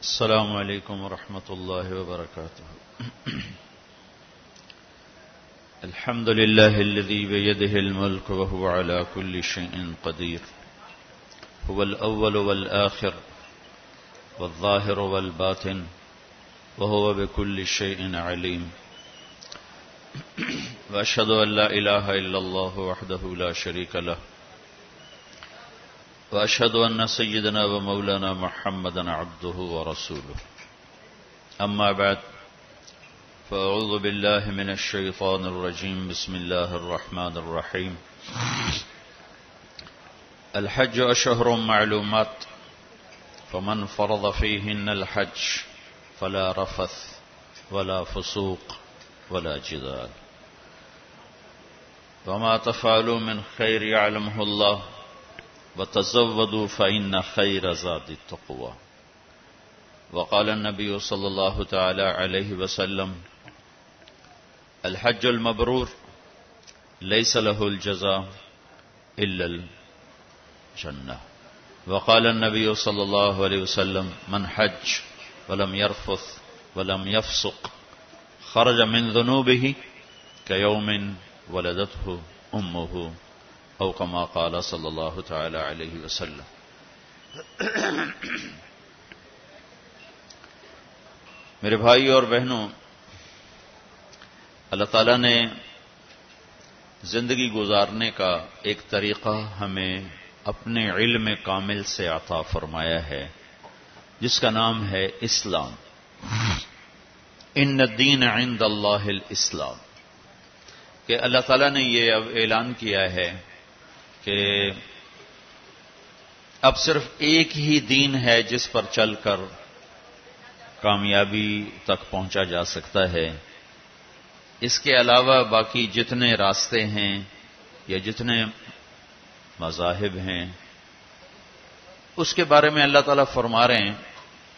السلام عليكم ورحمة الله وبركاته. الحمد لله الذي بيده الملك وهو على كل شيء قدير، هو الأول والآخر والظاهر والباطن وهو بكل شيء عليم. وأشهد أن لا إله إلا الله وحده لا شريك له، وأشهد أن سيدنا ومولانا محمدا عبده ورسوله. أما بعد، فأعوذ بالله من الشيطان الرجيم. بسم الله الرحمن الرحيم. الحج أشهر معلومات، فمن فرض فيهن الحج فلا رفث ولا فسوق ولا جدال، وما تفعلوا من خير يعلمه الله، وتزودوا فإن خير زاد التقوى. وقال النبي صلى الله تعالى عليه وسلم: الحج المبرور ليس له الجزاء إلا الجنة. وقال النبي صلى الله عليه وسلم: من حج ولم يرفث ولم يفسق خرج من ذنوبه كيوم ولدته أمه، او كما قال صلی اللہ تعالی علیہ وسلم. میرے بھائی اور بہنوں، اللہ تعالیٰ نے زندگی گزارنے کا ایک طریقہ ہمیں اپنے علم کامل سے عطا فرمایا ہے، جس کا نام ہے اسلام. ان الدین عند اللہ الاسلام، کہ اللہ تعالیٰ نے یہ اب اعلان کیا ہے کہ اب صرف ایک ہی دین ہے جس پر چل کر کامیابی تک پہنچا جا سکتا ہے. اس کے علاوہ باقی جتنے راستے ہیں یا جتنے مذاہب ہیں، اس کے بارے میں اللہ تعالیٰ فرما رہے ہیں: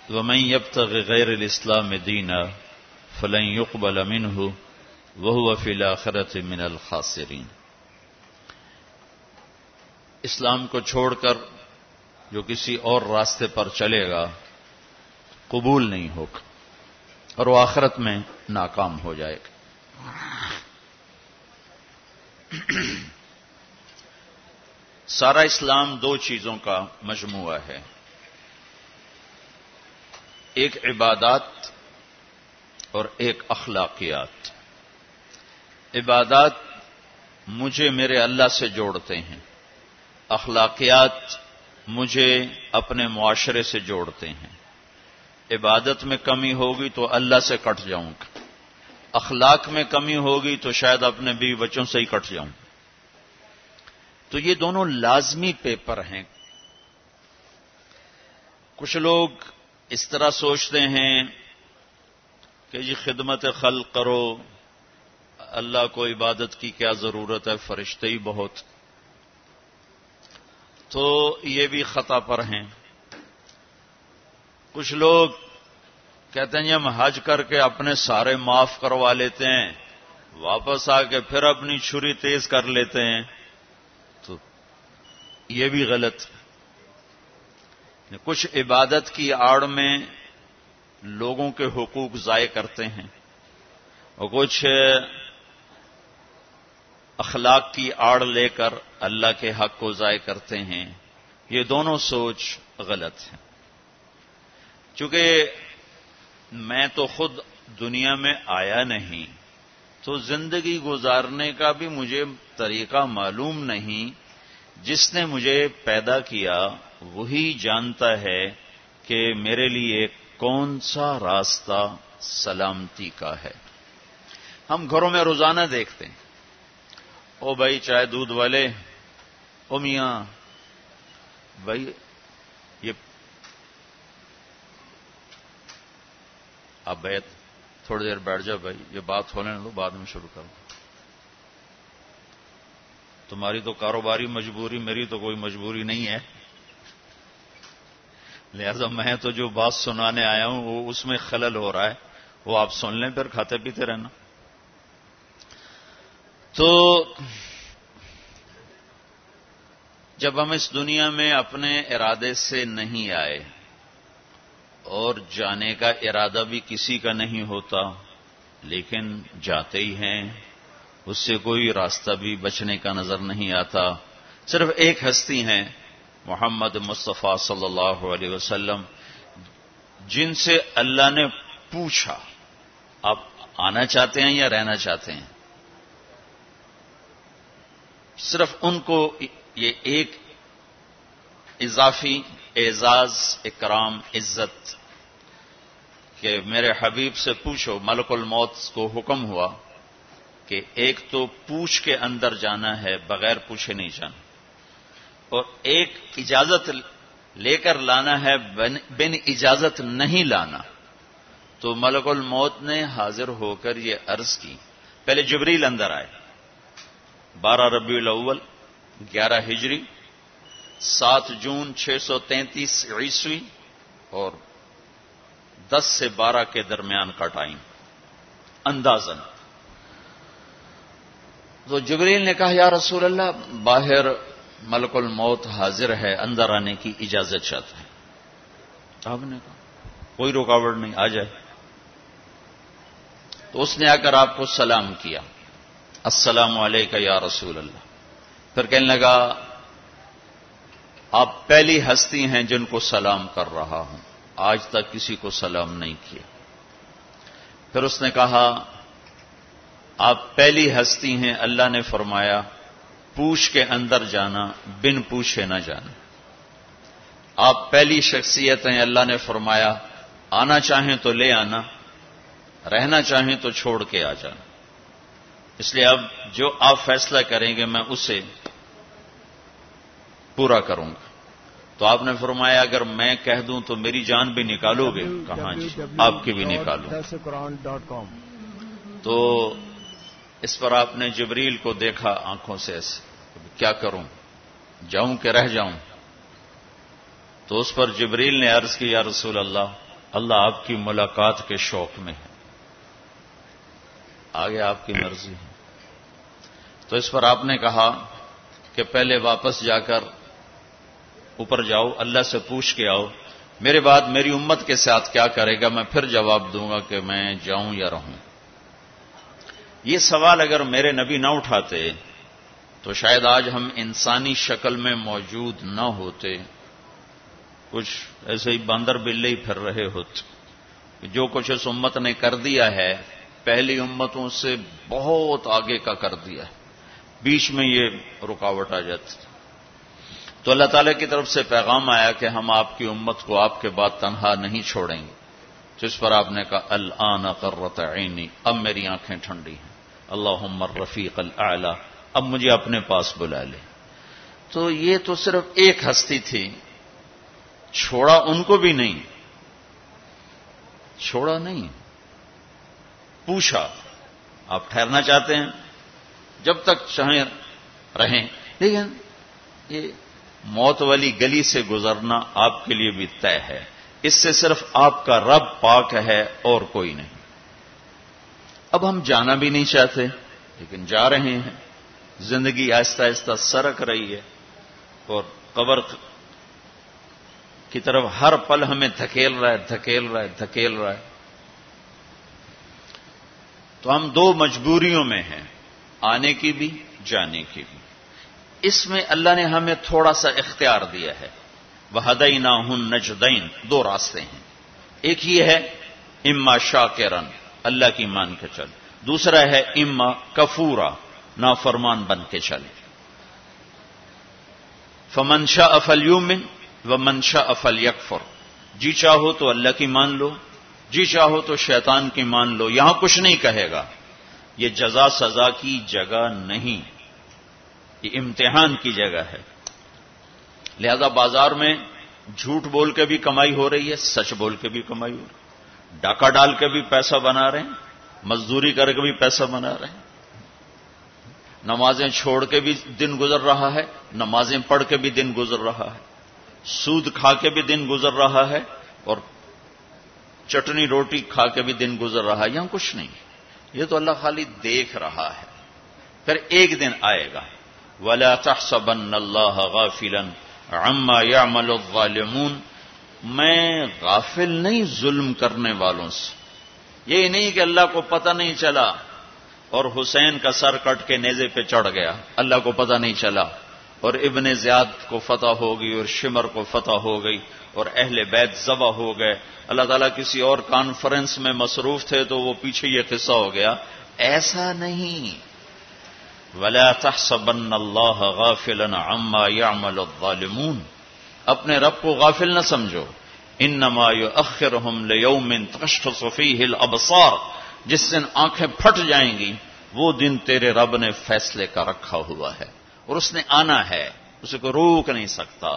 وَمَن يَبْتَغِ غَيْرَ الْإِسْلَامِ دِينًا فَلَن يُقْبَلَ مِنْهُ وَهُوَ فِي الْآخِرَةِ مِنَ الْخَاسِرِينَ. اسلام کو چھوڑ کر جو کسی اور راستے پر چلے گا قبول نہیں ہوگا، اور وہ آخرت میں ناکام ہو جائے گا. سارا اسلام دو چیزوں کا مجموعہ ہے: ایک عبادات اور ایک اخلاقیات. عبادات مجھے میرے اللہ سے جوڑتے ہیں، اخلاقیات مجھے اپنے معاشرے سے جوڑتے ہیں. عبادت میں کمی ہوگی تو اللہ سے کٹ جاؤں گا، اخلاق میں کمی ہوگی تو شاید اپنے بیوی بچوں سے ہی کٹ جاؤں. تو یہ دونوں لازمی پیپر ہیں. کچھ لوگ اس طرح سوچتے ہیں کہ جی خدمت خلق کرو، اللہ کو عبادت کی کیا ضرورت ہے، فرشتے ہی بہت. تو یہ بھی خطا پر ہیں. کچھ لوگ کہتے ہیں جی ہم حج کر کے اپنے سارے معاف کروا لیتے ہیں، واپس آ کے پھر اپنی چھری تیز کر لیتے ہیں. تو یہ بھی غلط. کچھ عبادت کی آڑ میں لوگوں کے حقوق ضائع کرتے ہیں، اور کچھ اخلاق کی آڑ لے کر اللہ کے حق کو ضائع کرتے ہیں. یہ دونوں سوچ غلط ہے. چونکہ میں تو خود دنیا میں آیا نہیں، تو زندگی گزارنے کا بھی مجھے طریقہ معلوم نہیں. جس نے مجھے پیدا کیا وہی جانتا ہے کہ میرے لیے کون سا راستہ سلامتی کا ہے. ہم گھروں میں روزانہ دیکھتے ہیں، او بھائی چائے دودھ والے، او میاں بھائی یہ آپ بیٹھ تھوڑی دیر بیٹھ جاؤ بھائی، یہ بات ہونے دو، بعد میں شروع کرو. تمہاری تو کاروباری مجبوری، میری تو کوئی مجبوری نہیں ہے، لہذا میں تو جو بات سنانے آیا ہوں وہ اس میں خلل ہو رہا ہے، وہ آپ سن لیں، پھر کھاتے پیتے رہنا. تو جب ہم اس دنیا میں اپنے ارادے سے نہیں آئے اور جانے کا ارادہ بھی کسی کا نہیں ہوتا، لیکن جاتے ہی ہیں، اس سے کوئی راستہ بھی بچنے کا نظر نہیں آتا۔ صرف ایک ہستی ہیں محمد مصطفیٰ صلی اللہ علیہ وسلم، جن سے اللہ نے پوچھا آپ آنا چاہتے ہیں یا رہنا چاہتے ہیں۔ صرف ان کو یہ ایک اضافی اعزاز، اکرام، عزت کہ میرے حبیب سے پوچھو، ملک الموت کو حکم ہوا کہ ایک تو پوچھ کے اندر جانا ہے، بغیر پوچھے نہیں جانا، اور ایک اجازت لے کر لانا ہے، بن اجازت نہیں لانا۔ تو ملک الموت نے حاضر ہو کر یہ عرض کی، پہلے جبریل اندر آئے، 12 ربیع الاول 11 ہجری 7 جون 633 عیسوی اور 10 سے 12 کے درمیان کا ٹائم اندازن۔ تو جبریل نے کہا یا رسول اللہ، باہر ملک الموت حاضر ہے، اندر آنے کی اجازت چاہتا ہے۔ آپ نے کہا کوئی رکاوٹ نہیں، آ جائے۔ تو اس نے آ کر آپ کو سلام کیا، السلام علیکہ یا رسول اللہ۔ پھر کہنے لگا آپ پہلی ہستی ہیں جن کو سلام کر رہا ہوں، آج تک کسی کو سلام نہیں کیا۔ پھر اس نے کہا آپ پہلی ہستی ہیں، اللہ نے فرمایا پوچھ کے اندر جانا، بن پوچھے نہ جانا۔ آپ پہلی شخصیت ہیں، اللہ نے فرمایا آنا چاہیں تو لے آنا، رہنا چاہیں تو چھوڑ کے آ جانا۔ اس لیے اب جو آپ فیصلہ کریں گے میں اسے پورا کروں گا۔ تو آپ نے فرمایا اگر میں کہہ دوں تو میری جان بھی نکالو گے؟ کہاں جی، آپ کی بھی نکالوں۔ تو اس پر آپ نے جبریل کو دیکھا آنکھوں سے ایسے، کیا کروں، جاؤں کہ رہ جاؤں؟ تو اس پر جبریل نے عرض کی یا رسول اللہ، اللہ آپ کی ملاقات کے شوق میں ہے، آگے آپ کی مرضی ہے۔ تو اس پر آپ نے کہا کہ پہلے واپس جا کر اوپر جاؤ، اللہ سے پوچھ کے آؤ، میرے بعد میری امت کے ساتھ کیا کرے گا، میں پھر جواب دوں گا کہ میں جاؤں یا رہوں۔ یہ سوال اگر میرے نبی نہ اٹھاتے تو شاید آج ہم انسانی شکل میں موجود نہ ہوتے، کچھ ایسے ہی باندر بلے ہی پھر رہے ہوتے۔ جو کچھ اس امت نے کر دیا ہے پہلی امتوں سے بہت آگے کا کر دیا ہے، بیچ میں یہ رکاوٹ آ جاتی۔ تو اللہ تعالیٰ کی طرف سے پیغام آیا کہ ہم آپ کی امت کو آپ کے بعد تنہا نہیں چھوڑیں گے۔ جس پر آپ نے کہا الآن قرۃ عینی، اب میری آنکھیں ٹھنڈی ہیں، اللہم الرفیق الاعلی، اب مجھے اپنے پاس بلا لے۔ تو یہ تو صرف ایک ہستی تھی، چھوڑا ان کو بھی نہیں، چھوڑا نہیں، پوچھا آپ ٹھہرنا چاہتے ہیں جب تک چاہیں رہیں، لیکن یہ موت والی گلی سے گزرنا آپ کے لیے بھی طے ہے، اس سے صرف آپ کا رب پاک ہے اور کوئی نہیں۔ اب ہم جانا بھی نہیں چاہتے لیکن جا رہے ہیں، زندگی آہستہ آہستہ سرک رہی ہے اور قبر کی طرف ہر پل ہمیں دھکیل رہا ہے، دھکیل رہا ہے، دھکیل رہا ہے۔ تو ہم دو مجبوریوں میں ہیں، آنے کی بھی، جانے کی بھی۔ اس میں اللہ نے ہمیں تھوڑا سا اختیار دیا ہے، وَهَدَيْنَاهُ النَّجْدَيْنِ، دو راستے ہیں، ایک یہ ہے اما شاکرن، اللہ کی مان کے چل، دوسرا ہے اما کفورا، نافرمان بن کے چلے۔ فَمَنْ شَاءَ فَلْيُؤْمِنْ وَمَنْ شَاءَ فَلْيَكْفُرْ، جی چاہو تو اللہ کی مان لو، جی چاہو تو شیطان کی مان لو، یہاں کچھ نہیں کہے گا۔ یہ جزا سزا کی جگہ نہیں، یہ امتحان کی جگہ ہے۔ لہذا بازار میں جھوٹ بول کے بھی کمائی ہو رہی ہے، سچ بول کے بھی کمائی ہو رہی ہے، ڈاکہ ڈال کے بھی پیسہ بنا رہے ہیں، مزدوری کر کے بھی پیسہ بنا رہے ہیں، نمازیں چھوڑ کے بھی دن گزر رہا ہے، نمازیں پڑھ کے بھی دن گزر رہا ہے، سود کھا کے بھی دن گزر رہا ہے، اور چٹنی روٹی کھا کے بھی دن گزر رہا ہے۔ یہاں کچھ نہیں، یہ تو اللہ خالی دیکھ رہا ہے۔ پھر ایک دن آئے گا، وَلَا تَحْسَبَنَّ اللَّهَ غَافِلًا عَمَّا يَعْمَلُ الظَّالِمُونَ، میں غافل نہیں ظلم کرنے والوں سے. یہ نہیں کہ اللہ کو پتہ نہیں چلا اور حسین کا سر کٹ کے نیزے پہ چڑھ گیا، اللہ کو پتہ نہیں چلا، اور ابن زیاد کو فتح ہو گئی اور شمر کو فتح ہو گئی اور اہل بیت ذبح ہو گئے. اللہ تعالیٰ کسی اور کانفرنس میں مصروف تھے تو وہ پیچھے یہ قصہ ہو گیا. ایسا نہیں. وَلَا تَحْسَبَنَّ اللَّهَ غَافِلًا عَمَّا يَعْمَلُ الظَّالِمُونَ. اپنے رب کو غافل نہ سمجھو. انما یؤخرہم لیوم تشخص فیہ الابصار. جس دن آنکھیں پھٹ جائیں گی وہ دن تیرے رب نے فیصلے کا رکھا ہوا ہے اور اس نے آنا ہے، اسے کوئی روک نہیں سکتا.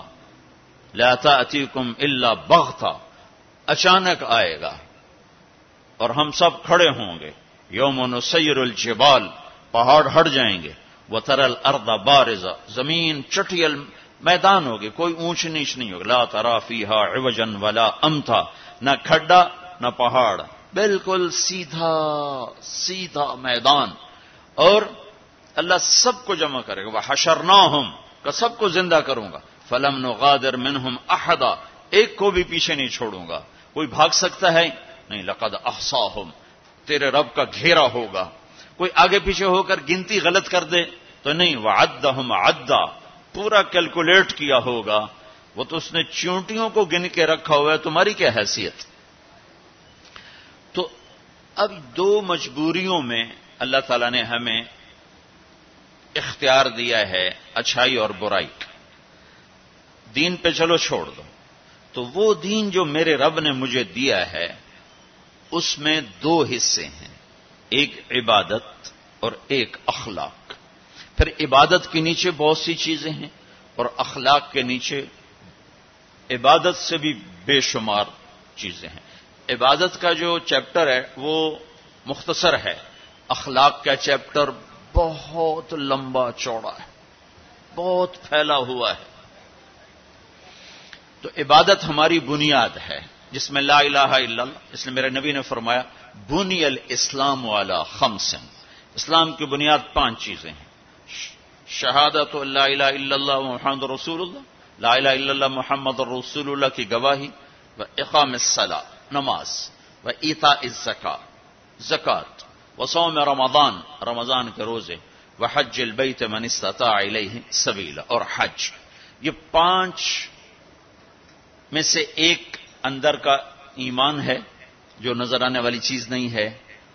لا تأتیکم الا بغتہ. اچانک آئے گا اور ہم سب کھڑے ہوں گے. یوم نسیر الجبال. پہاڑ ہٹ جائیں گے. وتری الارض بارزہ. زمین چٹیل میدان ہوگی، کوئی اونچ نیچ نہیں ہوگی. لا تری فیہا عوجا ولا امتا. نہ کھڈا نہ پہاڑ، بالکل سیدھا سیدھا میدان. اور اللہ سب کو جمع کرے گا. وحشرناہم. کہ سب کو زندہ کروں گا. فلم نغادر منہم احدا. ایک کو بھی پیچھے نہیں چھوڑوں گا. کوئی بھاگ سکتا ہے نہیں. لقد احصاہم. تیرے رب کا گھیرا ہوگا. کوئی آگے پیچھے ہو کر گنتی غلط کر دے تو نہیں. وعدہم عدا. پورا کیلکولیٹ کیا ہوگا. وہ تو اس نے چیونٹیوں کو گن کے رکھا ہوا ہے، تمہاری کیا حیثیت. تو اب دو مجبوریوں میں اللہ تعالیٰ نے ہمیں اختیار دیا ہے، اچھائی اور برائی. دین پہ چلو چھوڑ دو. تو وہ دین جو میرے رب نے مجھے دیا ہے اس میں دو حصے ہیں، ایک عبادت اور ایک اخلاق. پھر عبادت کے نیچے بہت سی چیزیں ہیں اور اخلاق کے نیچے عبادت سے بھی بے شمار چیزیں ہیں. عبادت کا جو چیپٹر ہے وہ مختصر ہے، اخلاق کا چیپٹر بہت لمبا چوڑا ہے، بہت پھیلا ہوا ہے. تو عبادت ہماری بنیاد ہے جس میں لا الہ الا اللہ. اس لیے میرے نبی نے فرمایا بنی الاسلام علی خمس. اسلام کی بنیاد 5 چیزیں ہیں. شہادت لا الہ الا اللہ محمد رسول اللہ، لا الہ الا اللہ محمد رسول اللہ کی گواہی، و اقام الصلاۃ نماز، و ایتاء الزکاۃ زکات، و صوم رمضان رمضان کے روزے، و حج البیت من استطاع الیہ سبیلا اور حج. یہ 5 میں سے ایک اندر کا ایمان ہے جو نظر آنے والی چیز نہیں ہے،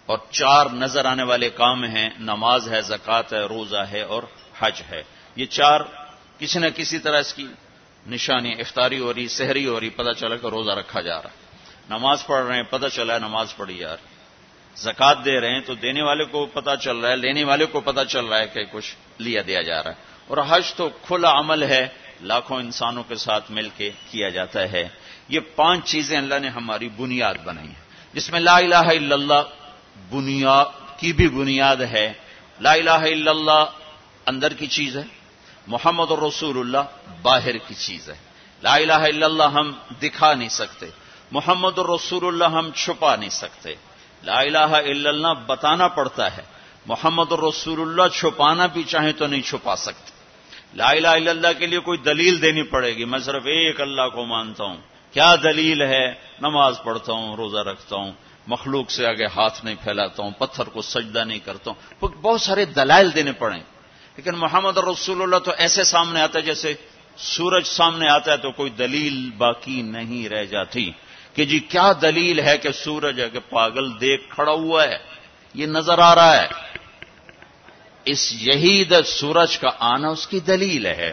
اور 4 نظر آنے والے کام ہیں، نماز ہے، زکات ہے، روزہ ہے اور حج ہے. یہ 4 کسی نہ کسی طرح اس کی نشانی، افطاری ہو رہی، سحری ہو رہی، پتہ چلا کہ روزہ رکھا جا رہا ہے. نماز پڑھ رہے ہیں، پتہ چلا ہے نماز پڑھی جا رہی. زکات دے رہے ہیں تو دینے والے کو پتہ چل رہا ہے، لینے والے کو پتہ چل رہا ہے کہ کچھ لیا دیا جا رہا ہے. اور حج تو کھلا عمل ہے، لاکھوں انسانوں کے ساتھ مل کے کیا جاتا ہے. یہ 5 چیزیں اللہ نے ہماری بنیاد بنائی ہیں، جس میں لا الہ الا اللہ بنیاد کی بھی بنیاد ہے. لا الہ الا اللہ اندر کی چیز ہے، محمد الرسول اللہ باہر کی چیز ہے. لا الہ الا اللہ ہم دکھا نہیں سکتے، محمد الرسول اللہ ہم چھپا نہیں سکتے. لا الہ الا اللہ بتانا پڑتا ہے، محمد الرسول اللہ چھپانا بھی چاہیں تو نہیں چھپا سکتے. لا الہ الا اللہ کے لیے کوئی دلیل دینی پڑے گی. میں صرف ایک اللہ کو مانتا ہوں. کیا دلیل ہے؟ نماز پڑھتا ہوں، روزہ رکھتا ہوں، مخلوق سے آگے ہاتھ نہیں پھیلاتا ہوں، پتھر کو سجدہ نہیں کرتا ہوں. بہت سارے دلائل دینے پڑیں. لیکن محمد رسول اللہ تو ایسے سامنے آتا ہے جیسے سورج سامنے آتا ہے تو کوئی دلیل باقی نہیں رہ جاتی کہ جی کیا دلیل ہے کہ سورج ہے کہ پاگل دیکھ کھڑا ہوا ہے، یہ نظر آ رہا ہے. اس یہی سورج کا آنا اس کی دلیل ہے.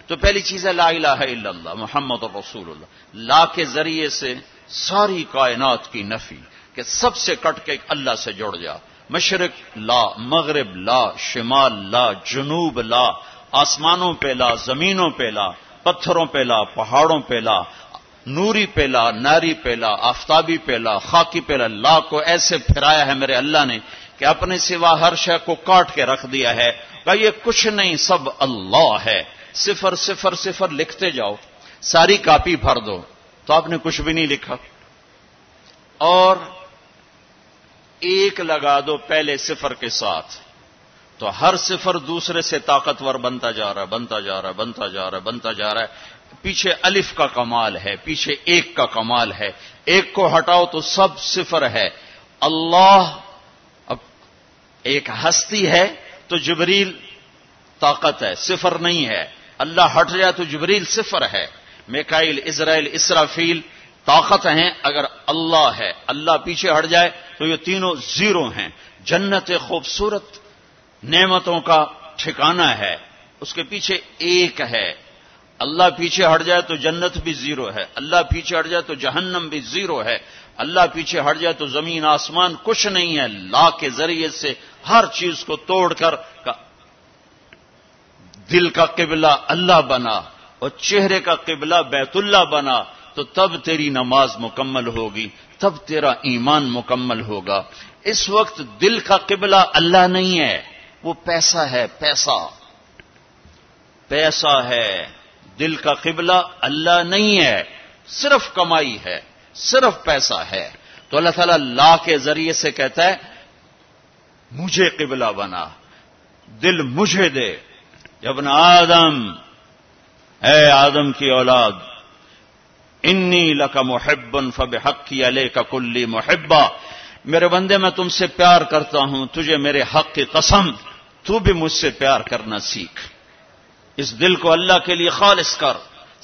تو پہلی چیز ہے لا الہ الا اللہ محمد رسول اللہ. لا کے ذریعے سے ساری کائنات کی نفی کہ سب سے کٹ کے اللہ سے جڑ جا. مشرق لا، مغرب لا، شمال لا، جنوب لا، آسمانوں پہ لا، زمینوں پہ لا، پتھروں پہ لا، پہاڑوں پہ لا، نوری پہ لا، ناری پہ لا، آفتابی پہ لا، خاکی پہ لا. لا کو ایسے پھرایا ہے میرے اللہ نے کہ اپنے سوا ہر شے کو کاٹ کے رکھ دیا ہے کہ یہ کچھ نہیں، سب اللہ ہے. 0 0 0 لکھتے جاؤ، ساری کاپی بھر دو تو آپ نے کچھ بھی نہیں لکھا. اور 1 لگا دو پہلے 0 کے ساتھ تو ہر صفر دوسرے سے طاقتور بنتا جا رہا ہے، بنتا جا رہا ہے، بنتا جا رہا ہے، بنتا جا رہا ہے۔ پیچھے الف کا کمال ہے، پیچھے ایک کا کمال ہے، ایک کو ہٹاؤ تو سب صفر ہے۔ اللہ اب ایک ہستی ہے تو جبریل طاقت ہے، صفر نہیں ہے۔ اللہ ہٹ جائے تو جبریل صفر ہے، میکائیل، اسرائیل، اسرافیل طاقت ہیں۔ اگر اللہ ہے، اللہ پیچھے ہٹ جائے تو یہ تینوں زیرو ہیں۔ جنت خوبصورت نعمتوں کا ٹھکانہ ہے، اس کے پیچھے ایک ہے۔ اللہ پیچھے ہٹ جائے تو جنت بھی زیرو ہے، اللہ پیچھے ہٹ جائے تو جہنم بھی زیرو ہے، اللہ پیچھے ہٹ جائے تو زمین آسمان کچھ نہیں ہے۔ لا کے ذریعے سے ہر چیز کو توڑ کر دل کا قبلہ اللہ بنا اور چہرے کا قبلہ بیت اللہ بنا، تو تب تیری نماز مکمل ہوگی، تب تیرا ایمان مکمل ہوگا۔ اس وقت دل کا قبلہ اللہ نہیں ہے، وہ پیسہ ہے، پیسہ ہے۔ دل کا قبلہ اللہ نہیں ہے، صرف کمائی ہے، صرف پیسہ ہے۔ تو اللہ تعالیٰ لا کے ذریعے سے کہتا ہے مجھے قبلہ بنا، دل مجھے دے۔ ابن آدم، اے آدم کی اولاد، انی لک محب فبحقی علیک کلی محبہ، میرے بندے میں تم سے پیار کرتا ہوں، تجھے میرے حق کی قسم تو بھی مجھ سے پیار کرنا سیکھ۔ اس دل کو اللہ کے لیے خالص کر،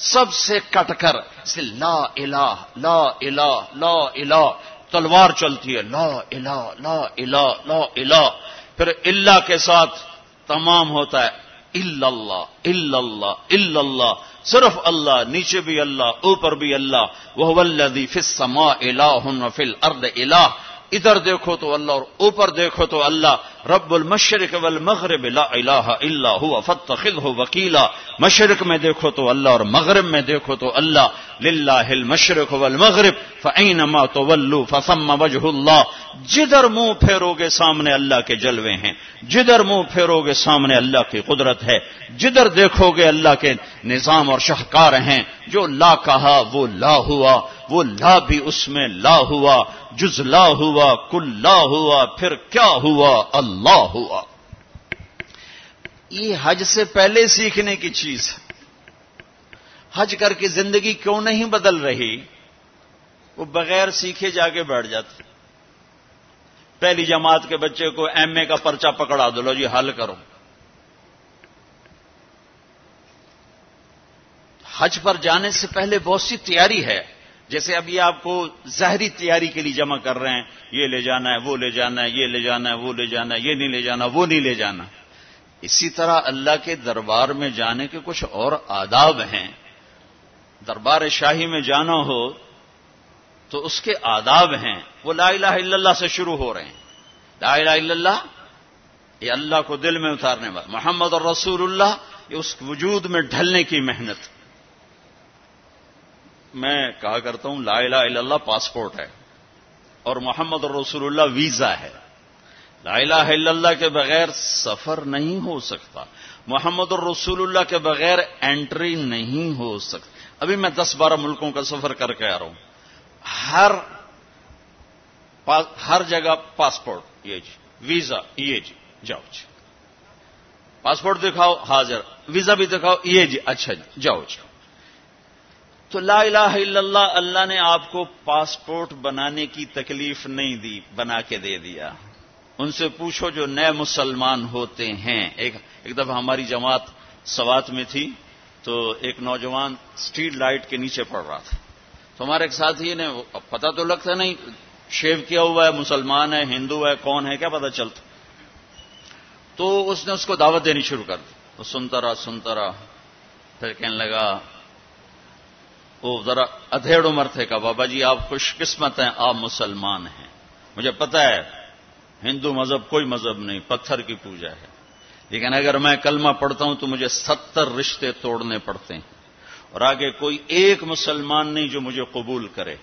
سب سے کٹ کر، اسے لا الہ لا الہ لا الہ تلوار چلتی ہے، لا الہ لا الہ لا الہ، پھر اللہ کے ساتھ تمام ہوتا ہے، الا اللہ الا اللہ الا اللہ، صرف اللہ، نیچے بھی اللہ، اوپر بھی اللہ۔ وَهُوَ الَّذِي فِي السَّمَاءِ إِلَٰهٌ وَفِي الْأَرْضِ إِلَٰهٌ، ادھر دیکھو تو اللہ اور اوپر دیکھو تو اللہ۔ رب المشرق والمغرب لا الہ الا هو فاتخذه وکیلا، مشرق میں دیکھو تو اللہ اور مغرب میں دیکھو تو اللہ۔ للہ المشرق والمغرب فأینما تولوا فثم وجہ اللہ، جدھر منہ پھیرو گے سامنے اللہ کے جلوے ہیں، جدھر منہ پھیرو گے سامنے اللہ کی قدرت ہے، جدھر دیکھو گے اللہ کے نظام اور شاہکار ہیں۔ جو لا کہا وہ لا ہوا، وہ لا بھی اس میں لا ہوا، جز لا ہوا، کل لا ہوا، پھر کیا ہوا؟ اللہ ہوا۔ یہ حج سے پہلے سیکھنے کی چیز ہے۔ حج کر کے زندگی کیوں نہیں بدل رہی؟ وہ بغیر سیکھے جا کے بیٹھ جاتے۔ پہلی جماعت کے بچے کو ایم اے کا پرچہ پکڑا دو، لو جی حل کرو۔ حج پر جانے سے پہلے بہت سی تیاری ہے، جیسے اب یہ آپ کو ظاہری تیاری کے لیے جمع کر رہے ہیں، یہ لے جانا ہے، وہ لے جانا ہے، یہ لے جانا ہے، وہ لے جانا ہے، یہ نہیں لے جانا، وہ نہیں لے جانا۔ اسی طرح اللہ کے دربار میں جانے کے کچھ اور آداب ہیں۔ دربار شاہی میں جانا ہو تو اس کے آداب ہیں، وہ لا الہ الا اللہ سے شروع ہو رہے ہیں۔ لا الہ الا اللہ یہ اللہ کو دل میں اتارنے والا، محمد الرسول اللہ یہ اس وجود میں ڈھلنے کی محنت۔ میں کہا کرتا ہوں لا الہ الا اللہ پاسپورٹ ہے اور محمد الرسول اللہ ویزا ہے۔ لا الہ الا اللہ کے بغیر سفر نہیں ہو سکتا، محمد الرسول اللہ کے بغیر انٹری نہیں ہو سکتی۔ ابھی میں 10-12 ملکوں کا سفر کر کے آ رہا ہوں، ہر جگہ پاسپورٹ یہ جی، ویزا یہ جی، جاؤ جی، پاسپورٹ دکھاؤ حاضر، ویزا بھی دکھاؤ یہ جی، اچھا جی جاؤ جی۔ تو لا الہ الا اللہ، اللہ نے آپ کو پاسپورٹ بنانے کی تکلیف نہیں دی، بنا کے دے دیا۔ ان سے پوچھو جو نئے مسلمان ہوتے ہیں۔ ایک دفعہ ہماری جماعت سوات میں تھی تو ایک نوجوان اسٹریٹ لائٹ کے نیچے پڑ رہا تھا، تو ہمارے ایک ساتھی نے، پتہ تو لگتا نہیں شیو کیا ہوا ہے، مسلمان ہے، ہندو ہے، کون ہے، کیا پتہ چلتا، تو اس نے اس کو دعوت دینی شروع کر دی۔ وہ سنتا رہا، پھر کہنے لگا، وہ ذرا ادھیڑ عمر تھے، کہا بابا جی آپ خوش قسمت ہیں، آپ مسلمان ہیں، مجھے پتہ ہے ہندو مذہب کوئی مذہب نہیں، پتھر کی پوجا ہے، لیکن اگر میں کلمہ پڑھتا ہوں تو مجھے 70 رشتے توڑنے پڑتے ہیں، اور آگے کوئی ایک مسلمان نہیں جو مجھے قبول کرے۔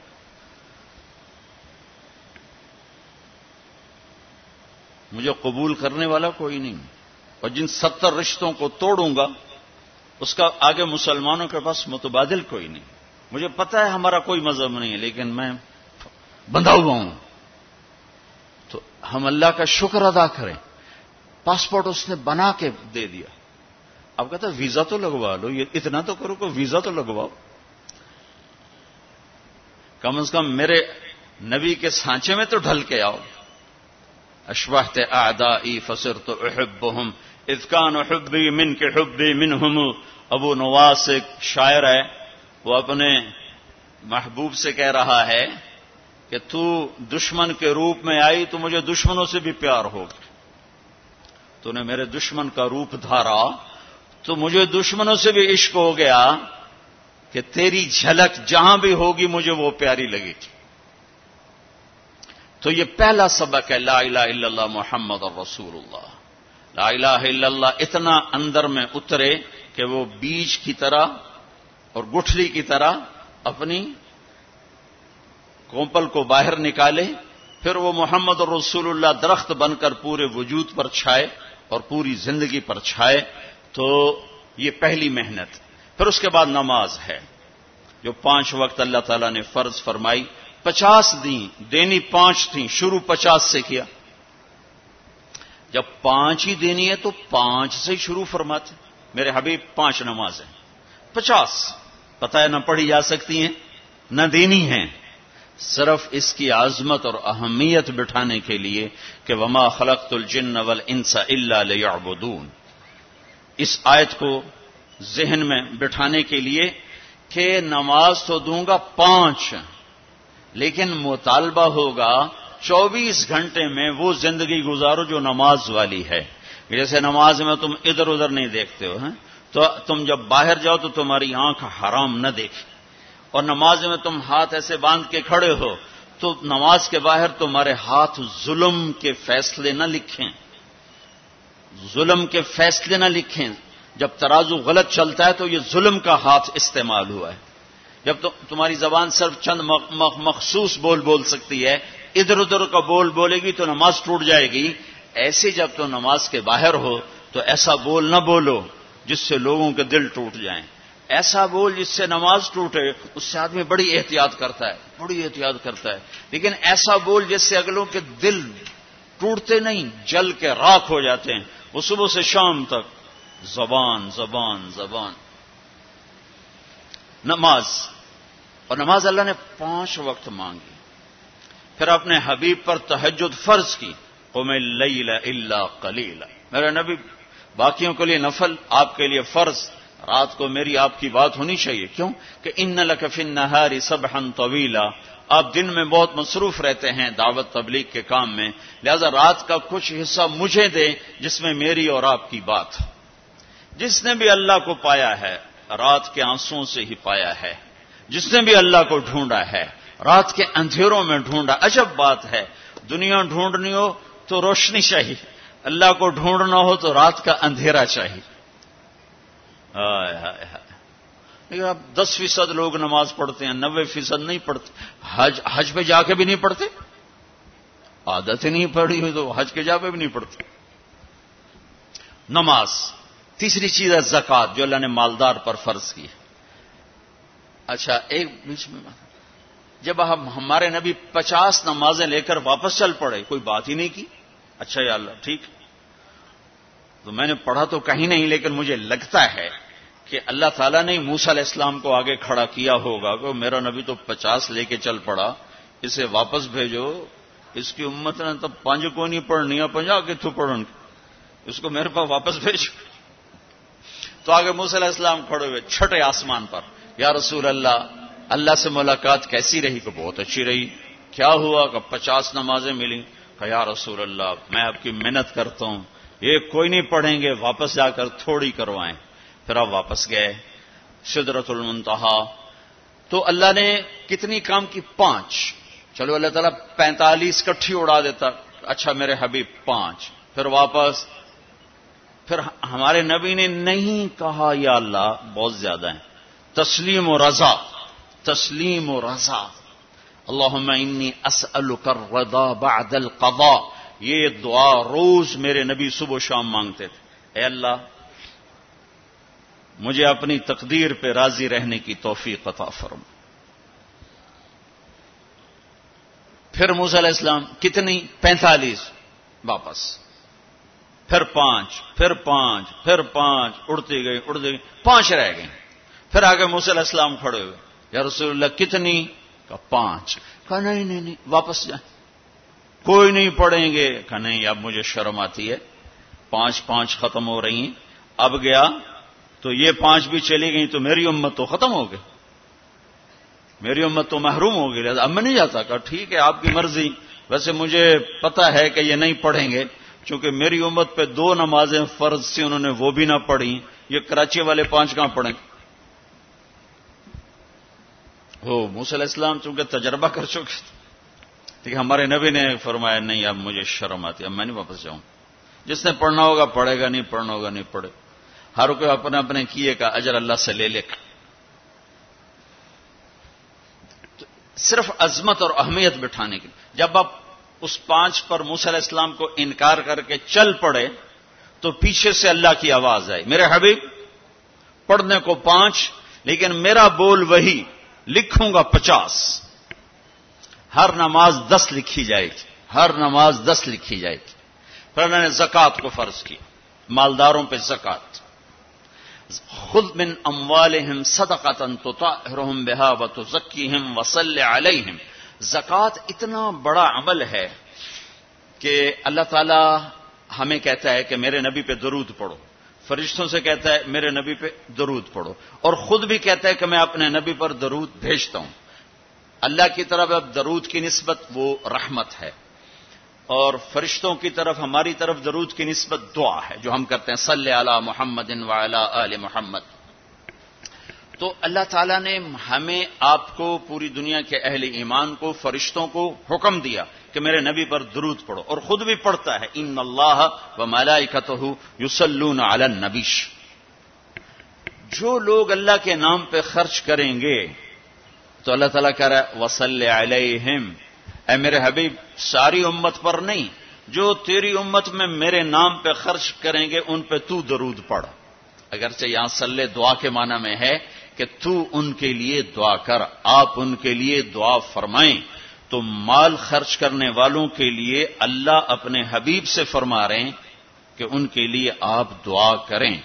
مجھے قبول کرنے والا کوئی نہیں، اور جن 70 رشتوں کو توڑوں گا اس کا آگے مسلمانوں کے پاس متبادل کوئی نہیں۔ مجھے پتہ ہے ہمارا کوئی مذہب نہیں ہے، لیکن میں بندھا ہوا ہوں۔ تو ہم اللہ کا شکر ادا کریں، پاسپورٹ اس نے بنا کے دے دیا. اب کہتا ویزا تو لگوا لو, یہ اتنا تو کرو کہ ویزا تو لگواؤ. کم از کم میرے نبی کے سانچے میں تو ڈھل کے آؤ. اشبہت اعدائی فصرت احبهم اذ کان حبی من کے حبی منہم. ابو نواس ایک شاعر ہے, وہ اپنے محبوب سے کہہ رہا ہے کہ تو دشمن کے روپ میں آئی تو مجھے دشمنوں سے بھی پیار ہو گیا. تو نے میرے دشمن کا روپ دھارا تو مجھے دشمنوں سے بھی عشق ہو گیا کہ تیری جھلک جہاں بھی ہوگی مجھے وہ پیاری لگے گی. تو یہ پہلا سبق ہے لا الہ الا اللہ محمد رسول اللہ. لا الہ الا اللہ اتنا اندر میں اترے کہ وہ بیج کی طرح اور گٹھلی کی طرح اپنی کومپل کو باہر نکالے, پھر وہ محمد رسول اللہ درخت بن کر پورے وجود پر چھائے اور پوری زندگی پر چھائے. تو یہ پہلی محنت. پھر اس کے بعد نماز ہے جو 5 وقت اللہ تعالیٰ نے فرض فرمائی. 50 دینی 5 تھیں, شروع 50 سے کیا. جب 5 ہی دینی ہے تو 5 سے شروع فرماتے. میرے حبیب 5 نمازیں 50 پتہ ہے نہ پڑھی جا سکتی ہیں نہ دینی ہیں, صرف اس کی عظمت اور اہمیت بٹھانے کے لیے کہ وما خلقت الجن والانس الا لیعبدون. اس آیت کو ذہن میں بٹھانے کے لیے کہ نماز تو دوں گا 5, لیکن مطالبہ ہوگا 24 گھنٹے میں وہ زندگی گزارو جو نماز والی ہے. جیسے نماز میں تم ادھر ادھر نہیں دیکھتے ہو, تو تم جب باہر جاؤ تو تمہاری آنکھ حرام نہ دیکھے, اور نماز میں تم ہاتھ ایسے باندھ کے کھڑے ہو تو نماز کے باہر تمہارے ہاتھ ظلم کے فیصلے نہ لکھیں, ظلم کے فیصلے نہ لکھیں. جب ترازو غلط چلتا ہے تو یہ ظلم کا ہاتھ استعمال ہوا ہے. جب تمہاری زبان صرف چند مخصوص بول سکتی ہے, ادھر ادھر کا بولے گی تو نماز ٹوٹ جائے گی. ایسے جب تو نماز کے باہر ہو تو ایسا بول نہ بولو جس سے لوگوں کے دل ٹوٹ جائیں. ایسا بول جس سے نماز ٹوٹے, اس سے آدمی بڑی احتیاط کرتا ہے, لیکن ایسا بول جس سے اگلوں کے دل ٹوٹتے نہیں, جل کے راکھ ہو جاتے ہیں. وہ صبح سے شام تک زبان زبان زبان. نماز, اور نماز اللہ نے 5 وقت مانگی. پھر اپنے حبیب پر تہجد فرض کی, قم اللیل الا قلیلا. میرے نبی باقیوں کے لیے نفل, آپ کے لیے فرض. رات کو میری آپ کی بات ہونی چاہیے. کیوں کہ ان لک فی النہار سبحا طویلا. آپ دن میں بہت مصروف رہتے ہیں دعوت تبلیغ کے کام میں, لہذا رات کا کچھ حصہ مجھے دے جس میں میری اور آپ کی بات. جس نے بھی اللہ کو پایا ہے رات کے آنسوؤں سے ہی پایا ہے. جس نے بھی اللہ کو ڈھونڈا ہے رات کے اندھیروں میں ڈھونڈا. عجب بات ہے, دنیا ڈھونڈنی ہو تو روشنی چاہیے, اللہ کو ڈھونڈنا ہو تو رات کا اندھیرا چاہیے. لیکن اب 10% لوگ نماز پڑھتے ہیں, 90% نہیں پڑھتے. حج پہ جا کے بھی نہیں پڑھتے, عادت ہی نہیں پڑھی ہوئی تو حج کے جا پہ بھی نہیں پڑھتے. نماز. تیسری چیز ہے زکوٰۃ جو اللہ نے مالدار پر فرض کی ہے. اچھا ایک بیچ میں جب ہمارے نبی 50 نمازیں لے کر واپس چل پڑے, کوئی بات ہی نہیں کی. اچھا یا اللہ ٹھیک, تو میں نے پڑھا تو کہیں نہیں, لیکن مجھے لگتا ہے کہ اللہ تعالیٰ نے موسیٰ علیہ السلام کو آگے کھڑا کیا ہوگا کہ میرا نبی تو 50 لے کے چل پڑا, اسے واپس بھیجو. اس کی امت نے تو 5 کو نہیں پڑھنی ہے, 50 کتوں پڑھن, اس کو میرے پاس واپس بھیجو. تو آگے موسیٰ علیہ السلام کھڑے ہوئے چھٹے آسمان پر, یا رسول اللہ سے ملاقات کیسی رہی؟ کہ بہت اچھی رہی. کیا ہوا؟ کہ 50 نمازیں ملی. کہ یا رسول اللہ میں آپ کی محنت کرتا ہوں, یہ کوئی نہیں پڑھیں گے, واپس جا کر تھوڑی کروائیں. پھر آپ واپس گئے سدرۃ المنتہا. تو اللہ نے کتنی کام کی؟ 5. چلو اللہ تعالیٰ 45 کٹھی اڑا دیتا. اچھا میرے حبیب 5. پھر واپس. پھر ہمارے نبی نے نہیں کہا یا اللہ بہت زیادہ ہیں. تسلیم و رضا, تسلیم و رضا. اللہم انی اسألک الرضا بعد القضاء. یہ دعا روز میرے نبی صبح و شام مانگتے تھے. اے اللہ مجھے اپنی تقدیر پہ راضی رہنے کی توفیق عطا فرما. پھر موسیٰ علیہ السلام کتنی؟ 45 واپس. پھر 5، پھر 5، پھر 5، اڑتی گئی، 5 رہ گئی. پھر آگے موسیٰ علیہ السلام کھڑے ہوئے، یا رسول اللہ کتنی؟ کہا 5. کہا نہیں واپس جائیں، کوئی نہیں پڑھیں گے. کہا نہیں اب مجھے شرم آتی ہے، 5 ختم ہو رہی ہیں. اب گیا تو یہ 5 بھی چلی گئیں تو میری امت تو ختم ہو گئی، میری امت تو محروم ہو گئی. اب میں نہیں جاتا. کہا ٹھیک ہے آپ کی مرضی، ویسے مجھے پتا ہے کہ یہ نہیں پڑھیں گے، چونکہ میری امت پہ 2 نمازیں فرض تھیں، انہوں نے وہ بھی نہ پڑھی، یہ کراچی والے 5 کہاں پڑھیں؟ موسیٰ علیہ السلام چونکہ تجربہ کر چکے تھے، لیکن ہمارے نبی نے فرمایا نہیں اب مجھے شرم آتی، اب میں نہیں واپس جاؤں. جس نے پڑھنا ہوگا پڑھے گا، نہیں پڑھنا ہوگا نہیں پڑھے. ہر کوئی اپنے اپنے کیے کا اجر اللہ سے لے لے. صرف عظمت اور اہمیت بٹھانے کے لیے جب آپ اس 5 پر موسیٰ علیہ السلام کو انکار کر کے چل پڑے تو پیچھے سے اللہ کی آواز آئی، میرے حبیب پڑھنے کو 5 لیکن میرا بول وہی، لکھوں گا 50. ہر نماز 10 لکھی جائے گی، ہر نماز 10 لکھی جائے گی. پھر اللہ نے زکوٰۃ کو فرض کیا، مالداروں پہ زکوٰۃ. خذ من اموالہم صدقۃ تطہرہم بہا وتزکیہم وصلی علیہم. زکوٰۃ اتنا بڑا عمل ہے کہ اللہ تعالی ہمیں کہتا ہے کہ میرے نبی پہ درود پڑھو، فرشتوں سے کہتا ہے میرے نبی پہ درود پڑھو، اور خود بھی کہتا ہے کہ میں اپنے نبی پر درود بھیجتا ہوں. اللہ کی طرف اب درود کی نسبت وہ رحمت ہے، اور فرشتوں کی طرف ہماری طرف درود کی نسبت دعا ہے جو ہم کرتے ہیں، صلی علی محمد وعلی آل محمد. تو اللہ تعالیٰ نے ہمیں آپ کو، پوری دنیا کے اہل ایمان کو، فرشتوں کو حکم دیا کہ میرے نبی پر درود پڑھو، اور خود بھی پڑھتا ہے ان اللہ وملائکتہ یصلون علی النبی. جو لوگ اللہ کے نام پہ خرچ کریں گے تو اللہ تعالیٰ کہہ رہا ہے وصلی علیہم، اے میرے حبیب ساری امت پر نہیں، جو تیری امت میں میرے نام پہ خرچ کریں گے ان پہ تو درود پڑھ. اگرچہ یہاں صلی دعا کے معنی میں ہے کہ تو ان کے لیے دعا کر، آپ ان کے لیے دعا فرمائیں. تو مال خرچ کرنے والوں کے لیے اللہ اپنے حبیب سے فرما رہے ہیں کہ ان کے لیے آپ دعا کریں.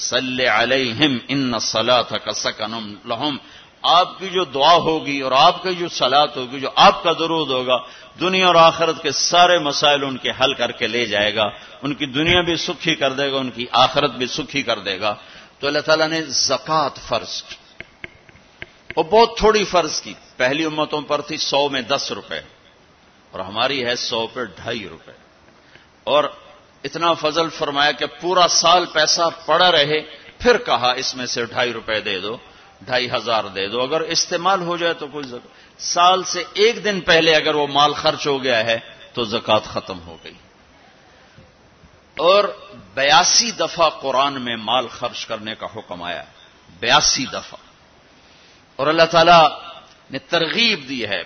صلی علیہم ان صلاتک سکن لہم. آپ کی جو دعا ہوگی اور آپ کی جو صلات ہوگی، جو آپ کا درود ہوگا، دنیا اور آخرت کے سارے مسائل ان کے حل کر کے لے جائے گا. ان کی دنیا بھی سکھی کر دے گا، ان کی آخرت بھی سکھی کر دے گا. تو اللہ تعالیٰ نے زکوٰۃ فرض کی، اور بہت تھوڑی فرض کی. پہلی امتوں پر تھی 100 میں 10 روپے، اور ہماری ہے 100 پہ 2.5 روپے. اور اتنا فضل فرمایا کہ پورا سال پیسہ پڑا رہے، پھر کہا اس میں سے 2.5 روپے دے دو، 2,500 دے دو، اگر استعمال ہو جائے تو کوئی زکات. سال سے 1 دن پہلے اگر وہ مال خرچ ہو گیا ہے تو زکات ختم ہو گئی. اور 82 دفعہ قرآن میں مال خرچ کرنے کا حکم آیا، 82 دفعہ. اور اللہ تعالیٰ نے ترغیب دی ہے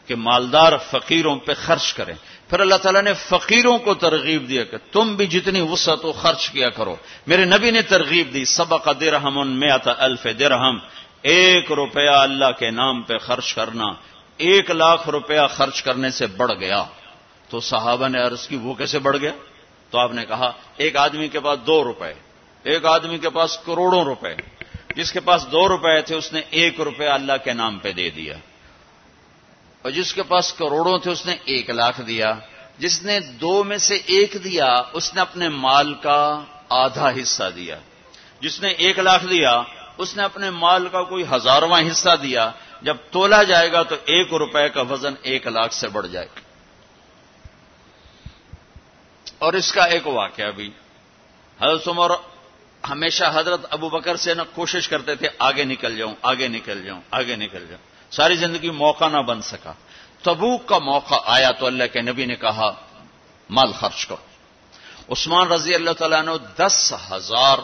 کہ مالدار فقیروں پہ خرچ کریں. پھر اللہ تعالیٰ نے فقیروں کو ترغیب دیا کہ تم بھی جتنی وسعت ہو خرچ کیا کرو. میرے نبی نے ترغیب دی، سبق درہم 100,000 درہم. 1 روپیہ اللہ کے نام پہ خرچ کرنا 1 لاکھ روپیہ خرچ کرنے سے بڑھ گیا. تو صحابہ نے عرض کی وہ کیسے بڑھ گیا؟ تو آپ نے کہا ایک آدمی کے پاس 2 روپے، ایک آدمی کے پاس کروڑوں روپے. جس کے پاس 2 روپے تھے اس نے 1 روپیہ اللہ کے نام پہ دے دیا، اور جس کے پاس کروڑوں تھے اس نے 1 لاکھ دیا. جس نے 2 میں سے 1 دیا اس نے اپنے مال کا آدھا حصہ دیا. جس نے 1 لاکھ دیا اس نے اپنے مال کا کوئی 1000واں حصہ دیا. جب تولا جائے گا تو 1 روپے کا وزن 1 لاکھ سے بڑھ جائے گا. اور اس کا ایک واقعہ بھی، حضرت عمر ہمیشہ حضرت ابو بکر سے نہ کوشش کرتے تھے آگے نکل جاؤں، آگے نکل جاؤں، آگے نکل جاؤں. ساری زندگی موقع نہ بن سکا. تبوک کا موقع آیا تو اللہ کے نبی نے کہا مال خرچ کرو. عثمان رضی اللہ تعالیٰ نے 10,000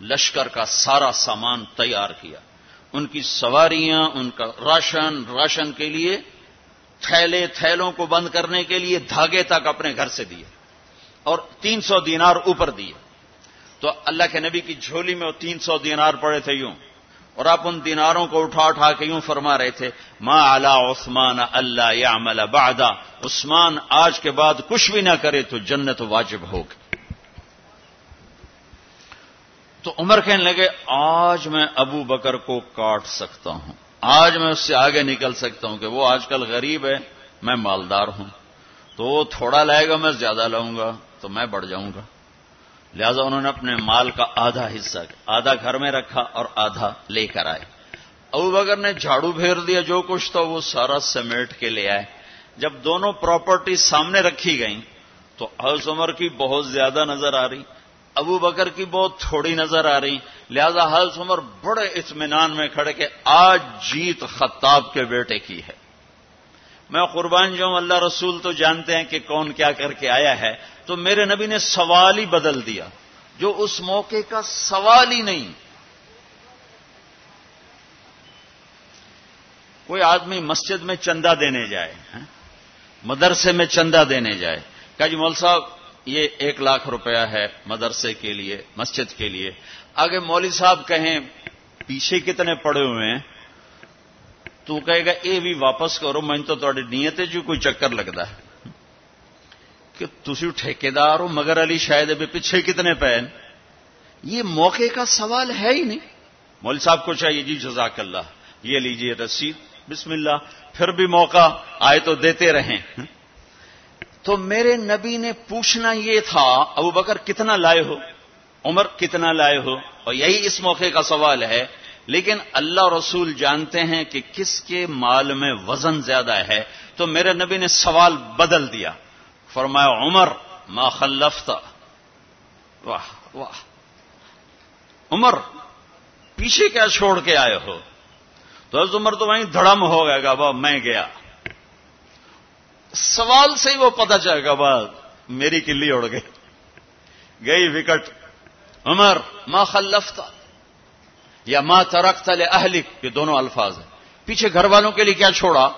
لشکر کا سارا سامان تیار کیا. ان کی سواریاں، ان کا راشن کے لیے تھیلوں کو بند کرنے کے لیے دھاگے تک اپنے گھر سے دیے، اور 300 دینار اوپر دیے. تو اللہ کے نبی کی جھولی میں وہ 300 دینار پڑے تھے یوں، اور آپ ان دیناروں کو اٹھا اٹھا کے یوں فرما رہے تھے ما علی عثمان اللہ یعمل بعدا، عثمان آج کے بعد کچھ بھی نہ کرے تو جنت واجب ہوگی۔ تو عمر کہنے لگے آج میں ابو بکر کو کاٹ سکتا ہوں، آج میں اس سے آگے نکل سکتا ہوں کہ وہ آج کل غریب ہے، میں مالدار ہوں، تو وہ تھوڑا لائے گا میں زیادہ لاؤں گا تو میں بڑھ جاؤں گا۔ لہذا انہوں نے اپنے مال کا آدھا حصہ، آدھا گھر میں رکھا اور آدھا لے کر آئے۔ ابو بکر نے جھاڑو پھیر دیا، جو کچھ تھا وہ سارا سمیٹ کے لے آئے۔ جب دونوں پراپرٹی سامنے رکھی گئیں تو حضرت عمر کی بہت زیادہ نظر آ رہی، ابو بکر کی بہت تھوڑی نظر آ رہی، لہذا حضرت عمر بڑے اطمینان میں کھڑے کہ آج جیت خطاب کے بیٹے کی ہے۔ میں قربان جاؤں، اللہ رسول تو جانتے ہیں کہ کون کیا کر کے آیا ہے، تو میرے نبی نے سوال ہی بدل دیا جو اس موقع کا سوال ہی نہیں۔ کوئی آدمی مسجد میں چندہ دینے جائے، مدرسے میں چندہ دینے جائے، کہا جی مول صاحب یہ 1 لاکھ روپیہ ہے مدرسے کے لیے، مسجد کے لیے۔ آگے مولوی صاحب کہیں پیچھے کتنے پڑے ہوئے ہیں، تو کہے گا اے بھی واپس کرو، میں تو تھوڑی نیت ہے جو کوئی چکر لگتا ہے کہ تسی ٹھیکیدار ہو، مگر علی شاید ابھی پیچھے کتنے پے۔ یہ موقع کا سوال ہے ہی نہیں۔ مولوی صاحب کو چاہیے جی جزاک اللہ، یہ لیجیے رسید، بسم اللہ، پھر بھی موقع آئے تو دیتے رہیں۔ تو میرے نبی نے پوچھنا یہ تھا ابو بکر کتنا لائے ہو، عمر کتنا لائے ہو، اور یہی اس موقع کا سوال ہے۔ لیکن اللہ رسول جانتے ہیں کہ کس کے مال میں وزن زیادہ ہے، تو میرے نبی نے سوال بدل دیا، فرمایا عمر ما خلفت، واہ واہ عمر پیچھے کیا چھوڑ کے آئے ہو؟ تو حضرت عمر تو وہیں دھڑم ہو گیا گا، با میں گیا، سوال سے ہی وہ پتہ چلے گا، با میری کلی اڑ گئی وکٹ۔ عمر ما خلفت یا ما ترکت لأہلک، یہ دونوں الفاظ ہیں، پیچھے گھر والوں کے لیے کیا چھوڑا؟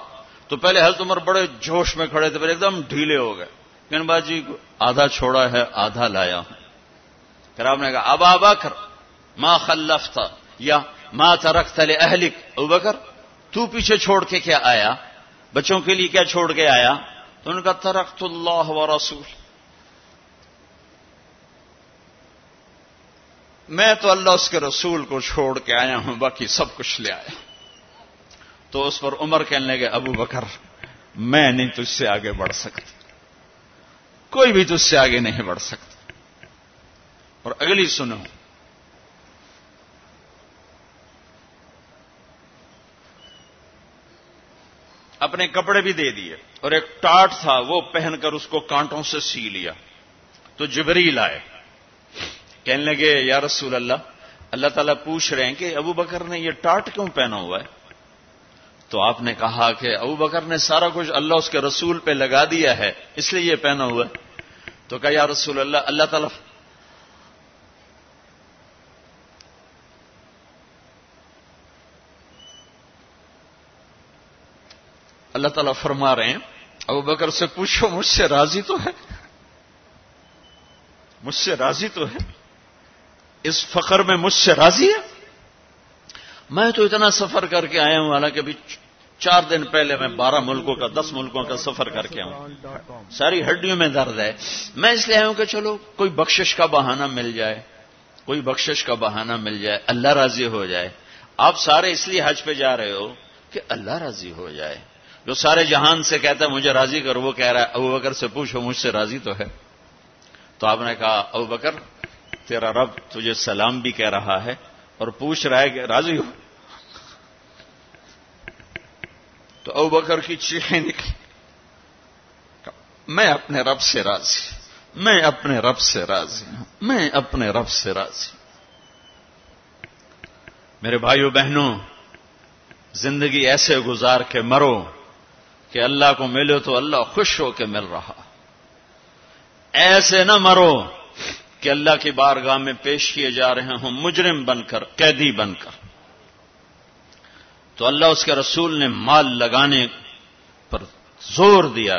تو پہلے حضرت عمر بڑے جوش میں کھڑے تھے، پھر ایک دم ڈھیلے ہو گئے، کہنے باجی آدھا چھوڑا ہے آدھا لایا ہوں۔ پھر آپ نے کہا ابا بکر ما خلفت یا ما ترکت لأہلک، ابو بکر تو پیچھے چھوڑ کے کیا آیا، بچوں کے لیے کیا چھوڑ کے آیا؟ تو انہوں نے کہا ترکت اللہ ورسول، میں تو اللہ اس کے رسول کو چھوڑ کے آیا ہوں، باقی سب کچھ لے آیا۔ تو اس پر عمر کہنے لگے ابو بکر میں نہیں تجھ سے آگے بڑھ سکتا، کوئی بھی تجھ سے آگے نہیں بڑھ سکتا۔ اور اگلی سنو، اپنے کپڑے بھی دے دیے اور ایک ٹاٹ تھا وہ پہن کر اس کو کانٹوں سے سی لیا۔ تو جبریل آئے، کہنے لگے یا رسول اللہ، اللہ تعالیٰ پوچھ رہے ہیں کہ ابو بکر نے یہ ٹاٹ کیوں پہنا ہوا ہے؟ تو آپ نے کہا کہ ابو بکر نے سارا کچھ اللہ اس کے رسول پہ لگا دیا ہے اس لیے یہ پہنا ہوا ہے۔ تو کہا یا رسول اللہ، اللہ تعالیٰ فرما رہے ہیں ابو بکر سے پوچھو مجھ سے راضی تو ہے، مجھ سے راضی تو ہے، اس فخر میں مجھ سے راضی ہے؟ میں تو اتنا سفر کر کے آیا ہوں، حالانکہ ابھی 4 دن پہلے میں 12 ملکوں کا 10 ملکوں کا سفر کر کے آؤں، ساری ہڈیوں میں درد ہے، میں اس لیے آیا ہوں کہ چلو کوئی بخشش کا بہانہ مل جائے، کوئی بخشش کا بہانہ مل جائے، اللہ راضی ہو جائے۔ آپ سارے اس لیے حج پہ جا رہے ہو کہ اللہ راضی ہو جائے۔ جو سارے جہان سے کہتا ہے مجھے راضی کر، وہ کہہ رہا ہے ابو بکر سے پوچھو مجھ سے راضی تو ہے۔ تو آپ نے کہا ابو بکر تیرا رب تجھے سلام بھی کہہ رہا ہے اور پوچھ رہا ہے کہ راضی ہو؟ تو ابو بکر کی چیخیں نکلی، میں اپنے رب سے راضی، میں اپنے رب سے راضی ہوں، میں اپنے رب سے راضی۔ میرے بھائیو بہنوں، زندگی ایسے گزار کے مرو کہ اللہ کو ملو تو اللہ خوش ہو کے مل رہا، ایسے نہ مرو کہ اللہ کی بارگاہ میں پیش کیے جا رہے ہوں مجرم بن کر، قیدی بن کر۔ تو اللہ اس کے رسول نے مال لگانے پر زور دیا،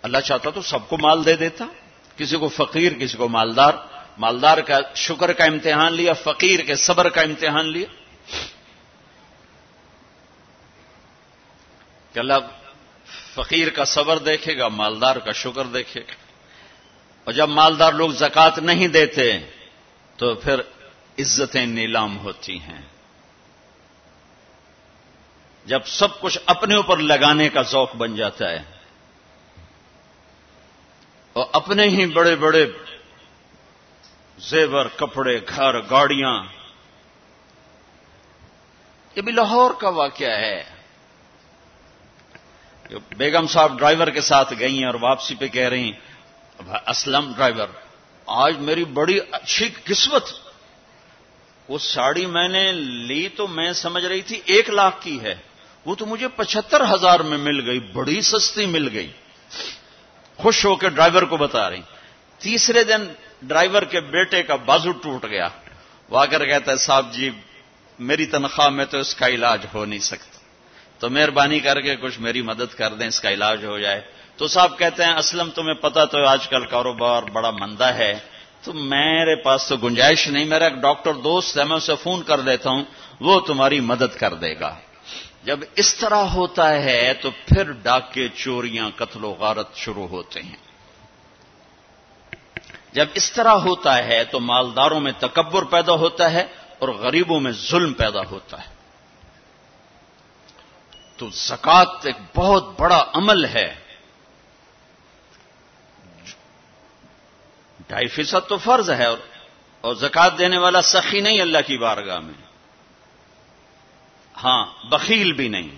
اللہ چاہتا تو سب کو مال دے دیتا، کسی کو فقیر کسی کو مالدار، مالدار کا شکر کا امتحان لیا، فقیر کے صبر کا امتحان لیا۔ کہ اللہ فقیر کا صبر دیکھے گا، مالدار کا شکر دیکھے گا. اور جب مالدار لوگ زکوٰۃ نہیں دیتے تو پھر عزتیں نیلام ہوتی ہیں. جب سب کچھ اپنے اوپر لگانے کا ذوق بن جاتا ہے اور اپنے ہی بڑے بڑے زیور، کپڑے، گھر، گاڑیاں. یہ بھی لاہور کا واقعہ ہے. بیگم صاحب ڈرائیور کے ساتھ گئی ہیں اور واپسی پہ کہہ رہی ہیں، اسلم ڈرائیور، آج میری بڑی اچھی قسمت، وہ ساڑی میں نے لی تو میں سمجھ رہی تھی 1 لاکھ کی ہے، وہ تو مجھے 75,000 میں مل گئی، بڑی سستی مل گئی. خوش ہو کے ڈرائیور کو بتا رہی. تیسرے دن ڈرائیور کے بیٹے کا بازو ٹوٹ گیا. وہ آ کر کہتا ہے، صاحب جی میری تنخواہ میں تو اس کا علاج ہو نہیں سکتا، تو مہربانی کر کے کچھ میری مدد کر دیں، اس کا علاج ہو جائے. تو صاحب کہتے ہیں، اسلم تمہیں پتا تو آج کل کاروبار بڑا مندہ ہے، تو میرے پاس تو گنجائش نہیں، میرا ایک ڈاکٹر دوست ہے، میں اسے فون کر دیتا ہوں، وہ تمہاری مدد کر دے گا. جب اس طرح ہوتا ہے تو پھر ڈاکے، چوریاں، قتل و غارت شروع ہوتے ہیں. جب اس طرح ہوتا ہے تو مالداروں میں تکبر پیدا ہوتا ہے اور غریبوں میں ظلم پیدا ہوتا ہے. تو زکوٰۃ ایک بہت بڑا عمل ہے. 2.5% تو فرض ہے، اور زکوٰۃ دینے والا سخی نہیں اللہ کی بارگاہ میں. ہاں، بخیل بھی نہیں،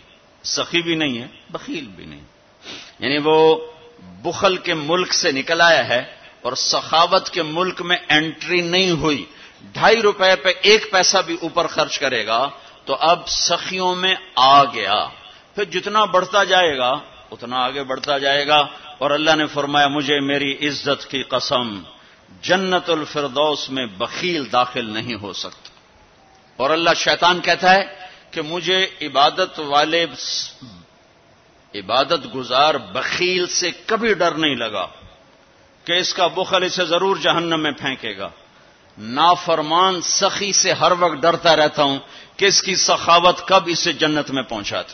سخی بھی نہیں ہے، بخیل بھی نہیں. یعنی وہ بخل کے ملک سے نکل آیا ہے اور سخاوت کے ملک میں انٹری نہیں ہوئی. 2.5 روپے پہ 1 پیسہ بھی اوپر خرچ کرے گا تو اب سخیوں میں آ گیا. پھر جتنا بڑھتا جائے گا اتنا آگے بڑھتا جائے گا. اور اللہ نے فرمایا، مجھے میری عزت کی قسم، جنت الفردوس میں بخیل داخل نہیں ہو سکتا. اور اللہ شیطان کہتا ہے کہ مجھے عبادت گزار بخیل سے کبھی ڈر نہیں لگا کہ اس کا بخل اسے ضرور جہنم میں پھینکے گا. نافرمان سخی سے ہر وقت ڈرتا رہتا ہوں کہ اس کی سخاوت کب اسے جنت میں پہنچاتی.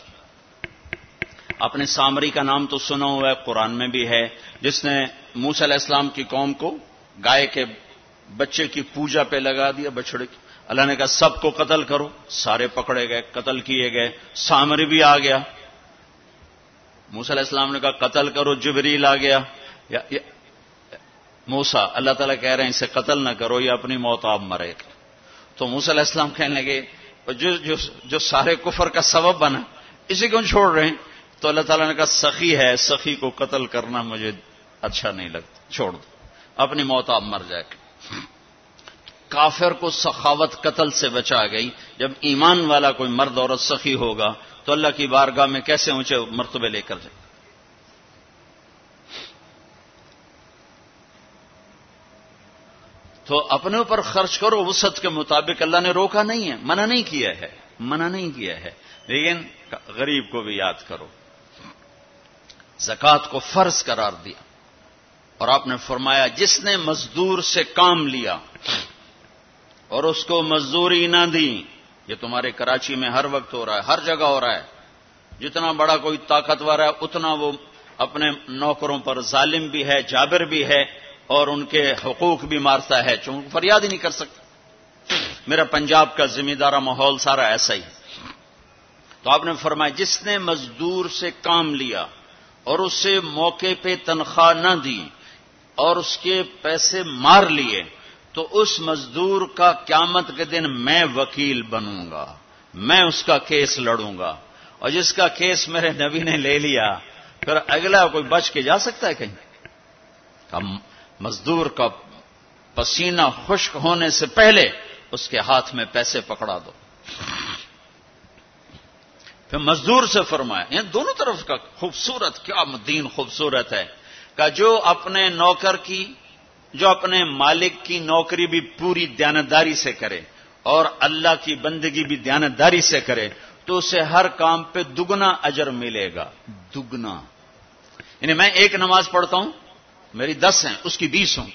اپنے سامری کا نام تو سنا ہوا ہے، قرآن میں بھی ہے، جس نے موسیٰ علیہ السلام کی قوم کو گائے کے بچے کی پوجا پہ لگا دیا، بچڑے کی. اللہ نے کہا سب کو قتل کرو، سارے پکڑے گئے، قتل کیے گئے. سامری بھی آ گیا. موسیٰ علیہ السلام نے کہا قتل کرو، جبریل آ گیا. موسیٰ، اللہ تعالیٰ کہہ رہے ہیں اسے قتل نہ کرو، یہ اپنی موت آپ مرے گا. تو موسیٰ علیہ السلام کہنے لگے، جو سارے کفر کا سبب بنا اسے کیوں چھوڑ رہے ہیں؟ تو اللہ تعالیٰ نے کہا سخی ہے، سخی کو قتل کرنا مجھے اچھا نہیں لگتا، چھوڑ دو، اپنی موت آپ مر جائے گا. کافر کو سخاوت قتل سے بچا گئی. جب ایمان والا کوئی مرد عورت سخی ہوگا تو اللہ کی بارگاہ میں کیسے اونچے مرتبے لے کر جائے. تو اپنے اوپر خرچ کرو وسعت کے مطابق. اللہ نے روکا نہیں ہے، منع نہیں کیا ہے، لیکن غریب کو بھی یاد کرو. زکوٰۃ کو فرض قرار دیا اور آپ نے فرمایا جس نے مزدور سے کام لیا اور اس کو مزدوری نہ دی، یہ تمہارے کراچی میں ہر وقت ہو رہا ہے، ہر جگہ ہو رہا ہے. جتنا بڑا کوئی طاقتور ہے اتنا وہ اپنے نوکروں پر ظالم بھی ہے، جابر بھی ہے، اور ان کے حقوق بھی مارتا ہے، چونکہ فریاد ہی نہیں کر سکتا. میرا پنجاب کا زمیندارہ ماحول سارا ایسا ہی. تو آپ نے فرمایا جس نے مزدور سے کام لیا اور اسے موقع پہ تنخواہ نہ دی اور اس کے پیسے مار لیے، تو اس مزدور کا قیامت کے دن میں وکیل بنوں گا، میں اس کا کیس لڑوں گا. اور جس کا کیس میرے نبی نے لے لیا پھر اگلا کوئی بچ کے جا سکتا ہے کہیں؟ مزدور کا پسینہ خشک ہونے سے پہلے اس کے ہاتھ میں پیسے پکڑا دو. پھر مزدور سے فرمایا، یہ دونوں طرف کا خوبصورت، کیا دین خوبصورت ہے، کہ جو اپنے نوکر کی، جو اپنے مالک کی نوکری بھی پوری دیانتداری سے کرے اور اللہ کی بندگی بھی دیانتداری سے کرے تو اسے ہر کام پہ دگنا اجر ملے گا. دگنا. یعنی میں ایک نماز پڑھتا ہوں، میری 10 ہیں، اس کی 20 ہوں.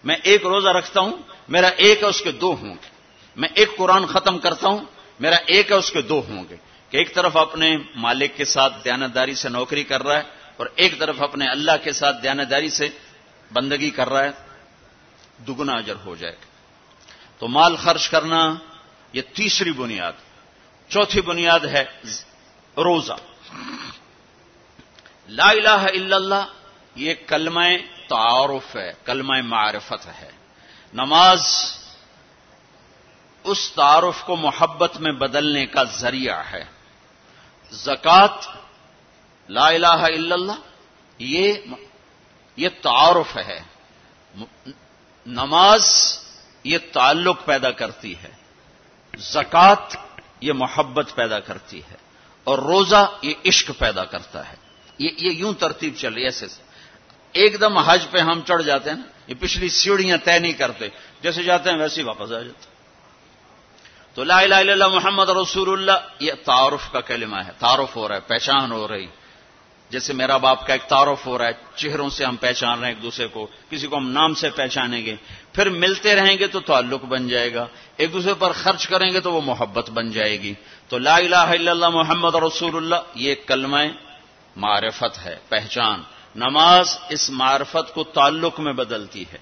میں ایک روزہ رکھتا ہوں، میرا 1 ہے، اس کے 2 ہوں گے. میں ایک قرآن ختم کرتا ہوں، میرا 1 ہے، اس کے 2 ہوں گے. کہ ایک طرف اپنے مالک کے ساتھ دیانتداری سے نوکری کر رہا ہے اور ایک طرف اپنے اللہ کے ساتھ دیانتداری سے بندگی کر رہا ہے، دگنا اجر ہو جائے گا۔ تو مال خرچ کرنا یہ تیسری بنیاد۔ چوتھی بنیاد ہے روزہ۔ لا الہ الا اللہ یہ کلمہ تعارف ہے، کلمہ معرفت ہے۔ نماز اس تعارف کو محبت میں بدلنے کا ذریعہ ہے۔ زکوٰۃ، لا الہ الا اللہ یہ تعارف ہے۔ نماز یہ تعلق پیدا کرتی ہے، زکوٰۃ یہ محبت پیدا کرتی ہے، اور روزہ یہ عشق پیدا کرتا ہے۔ یہ یوں ترتیب چل رہی ہے ایسے۔ ایک دم حج پہ ہم چڑھ جاتے ہیں نا، یہ پچھلی سیڑھیاں طے نہیں کرتے، جیسے جاتے ہیں ویسے ہی واپس آ جاتے۔ تو لا الہ الا اللہ محمد رسول اللہ یہ تعارف کا کلمہ ہے، تعارف ہو رہا ہے، پہچان ہو رہی۔ جیسے میرا باپ کا ایک تعارف ہو رہا ہے، چہروں سے ہم پہچان رہے ہیں ایک دوسرے کو، کسی کو ہم نام سے پہچانیں گے، پھر ملتے رہیں گے تو تعلق بن جائے گا، ایک دوسرے پر خرچ کریں گے تو وہ محبت بن جائے گی۔ تو لا الہ الا اللہ محمد رسول اللہ یہ کلمہ معرفت ہے، پہچان۔ نماز اس معرفت کو تعلق میں بدلتی ہے،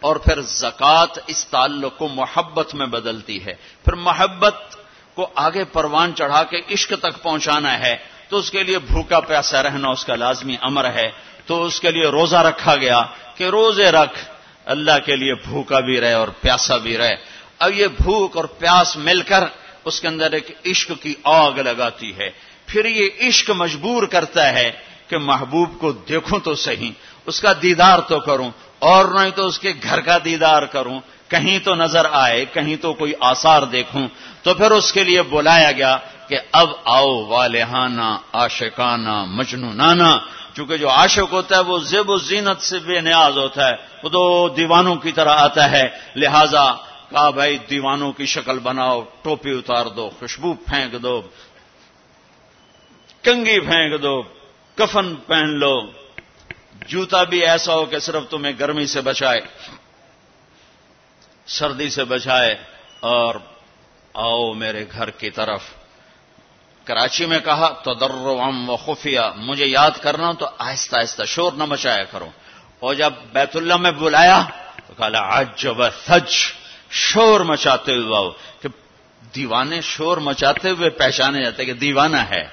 اور پھر زکوٰۃ اس تعلق کو محبت میں بدلتی ہے۔ پھر محبت کو آگے پروان چڑھا کے عشق تک پہنچانا ہے تو اس کے لیے بھوکا پیاسا رہنا اس کا لازمی امر ہے۔ تو اس کے لیے روزہ رکھا گیا کہ روزے رکھ، اللہ کے لیے بھوکا بھی رہے اور پیاسا بھی رہے۔ اب یہ بھوک اور پیاس مل کر اس کے اندر ایک عشق کی آگ لگاتی ہے۔ پھر یہ عشق مجبور کرتا ہے کہ محبوب کو دیکھوں تو صحیح، اس کا دیدار تو کروں، اور نہیں تو اس کے گھر کا دیدار کروں، کہیں تو نظر آئے، کہیں تو کوئی آثار دیکھوں۔ تو پھر اس کے لیے بلایا گیا کہ اب آؤ والہانہ عاشقانہ مجنونانہ۔ چونکہ جو عاشق ہوتا ہے وہ زیب و زینت سے بے نیاز ہوتا ہے، وہ تو دیوانوں کی طرح آتا ہے، لہذا کہا بھائی دیوانوں کی شکل بناؤ، ٹوپی اتار دو، خوشبو پھینک دو، کنگھی پھینک دو، کفن پہن لو، جوتا بھی ایسا ہو کہ صرف تمہیں گرمی سے بچائے، سردی سے بچائے، اور آؤ میرے گھر کی طرف۔ کراچی میں کہا تضرعا و خفیہ، مجھے یاد کرنا تو آہستہ آہستہ، شور نہ مچایا کرو۔ اور جب بیت اللہ میں بلایا تو کہا عجب ثج، شور مچاتے ہوئے آؤ۔ کہ دیوانے شور مچاتے ہوئے پہچانے جاتے کہ دیوانہ ہے،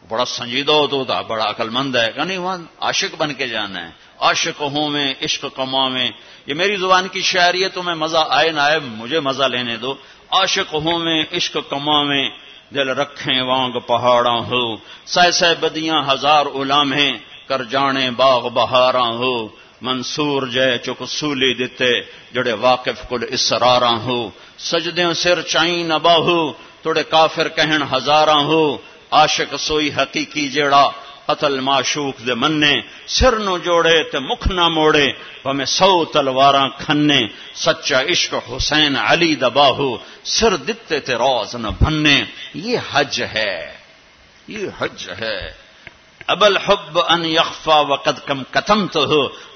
بڑا سنجیدہ ہوتا، بڑا عقل مند ہے، کہ نہیں وہاں عاشق بن کے جانا ہے۔ عاشق ہوں میں عشق کما میں، یہ میری زبان کی شاعری ہے، تمہیں مزہ آئے نہ آئے مجھے مزہ لینے دو۔ عاشق ہوں میں عشق کما میں، دل رکھیں وانگ پہاڑاں ہو، سہ سہ بدیاں ہزار علامیں، کر جانے باغ بہاراں ہو۔ منصور جے چک سولی دتے، جڑے واقف کل اسراراں ہو۔ سجدیں سر چائیں نہ باہو، توڑے کافر کہن ہزاراں ہو۔ عاشق سوئی حقیقی جیڑا، قتل معشوق دے مننے، سر نو جوڑے تے مکھ نہ موڑے، ہمیں 100 تلواراں کھنے۔ سچا عشق حسین علی دباہو، سر دتے تے روز نہ بھنے۔ یہ حج ہے، یہ حج ہے۔ اب الحب ان یخفا وقد کم کتمتہ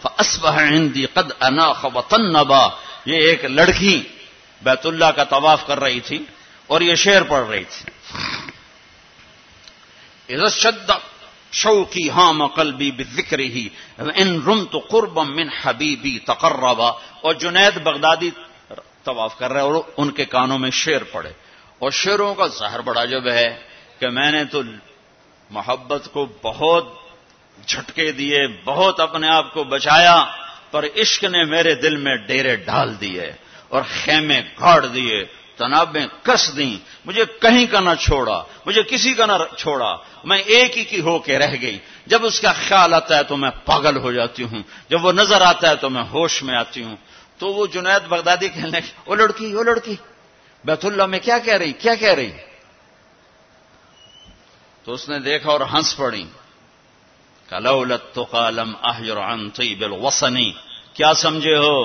فاصبح عندی قد اناخ وطنبا۔ یہ ایک لڑکی بیت اللہ کا طواف کر رہی تھی اور یہ شعر پڑھ رہی تھی، اذا شد شوقی ہام قلبی بذکرہ ان رمت قربا من حبیبی تقربا۔ اور جنید بغدادی طواف کر رہے اور ان کے کانوں میں شعر پڑے، اور شعروں کا ظاہر بڑا جب ہے کہ میں نے تو محبت کو بہت جھٹکے دیے، بہت اپنے آپ کو بچایا، پر عشق نے میرے دل میں ڈیرے ڈال دیے اور خیمے گاڑ دیے، تنابیں کس دیں، مجھے کہیں کا نہ چھوڑا، مجھے کسی کا نہ چھوڑا، میں ایک ہی کی ہو کے رہ گئی۔ جب اس کا خیال آتا ہے تو میں پاگل ہو جاتی ہوں، جب وہ نظر آتا ہے تو میں ہوش میں آتی ہوں۔ تو وہ جنید بغدادی کہنے لگے، وہ لڑکی بیت اللہ میں کیا کہہ رہی؟ تو اس نے دیکھا اور ہنس پڑی، لولا التقى لم احجر عن طيب الوطن۔ کیا سمجھے ہو؟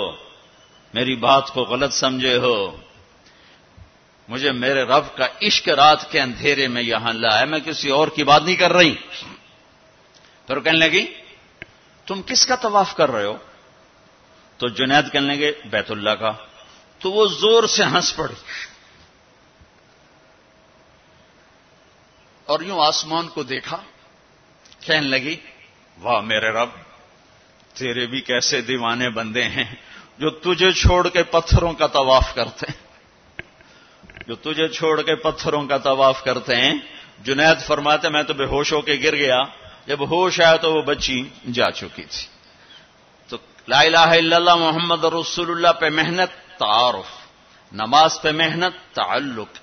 میری بات کو غلط سمجھے ہو، مجھے میرے رب کا عشق رات کے اندھیرے میں یہاں لایا، میں کسی اور کی بات نہیں کر رہی۔ پھر کہنے لگی تم کس کا طواف کر رہے ہو؟ تو جنید کہنے لگے بیت اللہ کا۔ تو وہ زور سے ہنس پڑی، اور یوں آسمان کو دیکھا، کہنے لگی واہ میرے رب، تیرے بھی کیسے دیوانے بندے ہیں جو تجھے چھوڑ کے پتھروں کا طواف کرتے ہیں، جو تجھے چھوڑ کے پتھروں کا طواف کرتے ہیں۔ جنید فرماتے میں تو بے ہوش ہو کے گر گیا، جب ہوش آیا تو وہ بچی جا چکی تھی۔ تو لا الہ الا اللہ محمد رسول اللہ پہ محنت تعارف، نماز پہ محنت تعلق،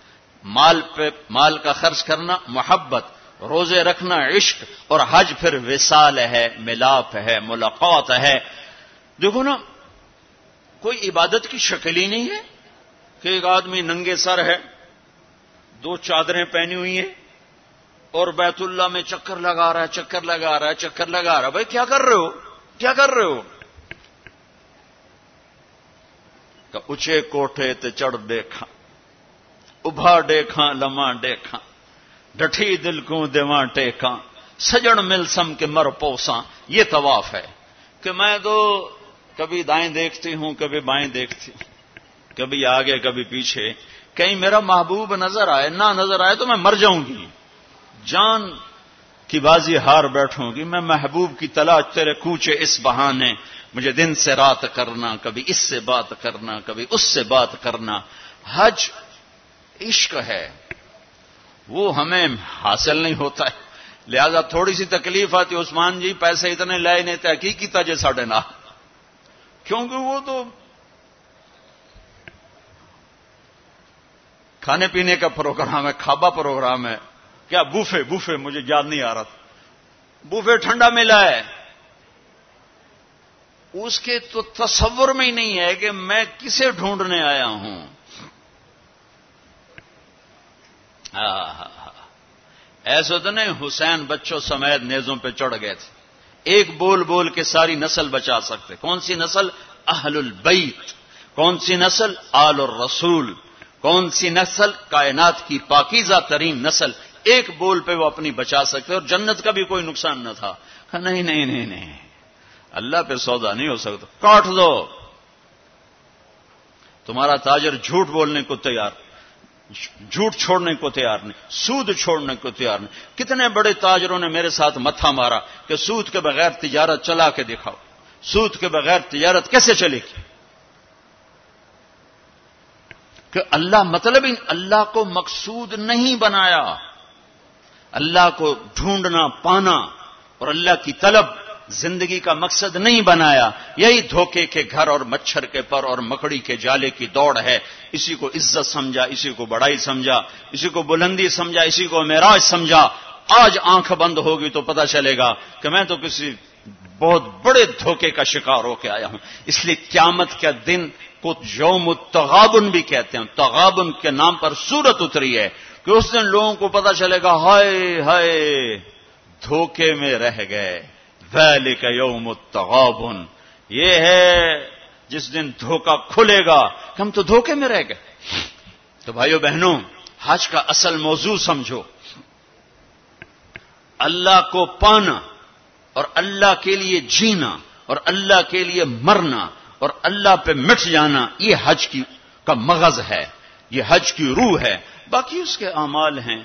مال کا خرچ کرنا محبت، روزے رکھنا عشق، اور حج پھر وصال ہے، ملاپ ہے، ملاقات ہے۔ دیکھو نا، کوئی عبادت کی شکل ہی نہیں ہے کہ ایک آدمی ننگے سر ہے، 2 چادریں پہنی ہوئی ہیں اور بیت اللہ میں چکر لگا رہا ہے، چکر لگا رہا ہے، چکر لگا رہا ہے۔ بھائی کیا کر رہے ہو، کیا کر رہے ہو؟ کہ اونچے کوٹھے تے چڑھ دیکھا، ابھا دیکھا لمحہ دیکھا، ڈٹھی دل کو دیواں ٹیکاں، سجن مل سم کے مر پوساں۔ یہ طواف ہے کہ میں تو کبھی دائیں دیکھتی ہوں، کبھی بائیں دیکھتی ہوں، کبھی آگے کبھی پیچھے، کہیں میرا محبوب نظر آئے، نہ نظر آئے تو میں مر جاؤں گی، جان کی بازی ہار بیٹھوں گی۔ میں محبوب کی تلاش تیرے کوچے اس بہانے، مجھے دن سے رات کرنا، کبھی اس سے بات کرنا، کبھی اس سے بات کرنا۔ حج عشق ہے، وہ ہمیں حاصل نہیں ہوتا ہے، لہذا تھوڑی سی تکلیف آتی۔ عثمان جی پیسے اتنے لائے نہیں تحقیق کیتا جے ساڑھے نہ، کیونکہ وہ تو کھانے پینے کا پروگرام ہے، کھابا پروگرام ہے، کیا بوفے مجھے یاد نہیں آ رہا تھا، بوفے ٹھنڈا ملا ہے، اس کے تو تصور میں ہی نہیں ہے کہ میں کسے ڈھونڈنے آیا ہوں۔ ایسے تو نہیں حسین بچوں سمیت نیزوں پہ چڑھ گئے تھے، ایک بول بول کے ساری نسل بچا سکتے۔ کون سی نسل؟ اہل البیت۔ کون سی نسل؟ آل الرسول۔ کون سی نسل؟ کائنات کی پاکیزہ ترین نسل۔ ایک بول پہ وہ اپنی بچا سکتے، اور جنت کا بھی کوئی نقصان نہ تھا۔ نہیں نہیں نہیں نہیں، اللہ پہ سودا نہیں ہو سکتا، کاٹ دو۔ تمہارا تاجر جھوٹ بولنے کو تیار، جھوٹ چھوڑنے کو تیار نہیں، سود چھوڑنے کو تیار نہیں۔ کتنے بڑے تاجروں نے میرے ساتھ متھا مارا کہ سود کے بغیر تجارت چلا کے دکھاؤ، سود کے بغیر تجارت کیسے چلے گی؟ کہ اللہ مطلب اللہ کو مقصود نہیں بنایا، اللہ کو ڈھونڈنا پانا اور اللہ کی طلب زندگی کا مقصد نہیں بنایا۔ یہی دھوکے کے گھر اور مچھر کے پر اور مکڑی کے جالے کی دوڑ ہے۔ اسی کو عزت سمجھا، اسی کو بڑائی سمجھا، اسی کو بلندی سمجھا، اسی کو معراج سمجھا۔ آج آنکھ بند ہوگی تو پتہ چلے گا کہ میں تو کسی بہت بڑے دھوکے کا شکار ہو کے آیا ہوں۔ اس لیے قیامت کا دن کو یوم التغابن بھی کہتے ہیں، تغابن کے نام پر سورت اتری ہے کہ اس دن لوگوں کو پتہ چلے گا ہائے ہائے دھوکے میں رہ گئے، ذالک یوم التغابن۔ یہ ہے جس دن دھوکہ کھلے گا کہ ہم تو دھوکے میں رہ گئے۔ تو بھائیو بہنوں، حج کا اصل موضوع سمجھو، اللہ کو پانا اور اللہ کے لیے جینا اور اللہ کے لیے مرنا اور اللہ پہ مٹ جانا، یہ حج کا مغز ہے، یہ حج کی روح ہے۔ باقی اس کے اعمال ہیں،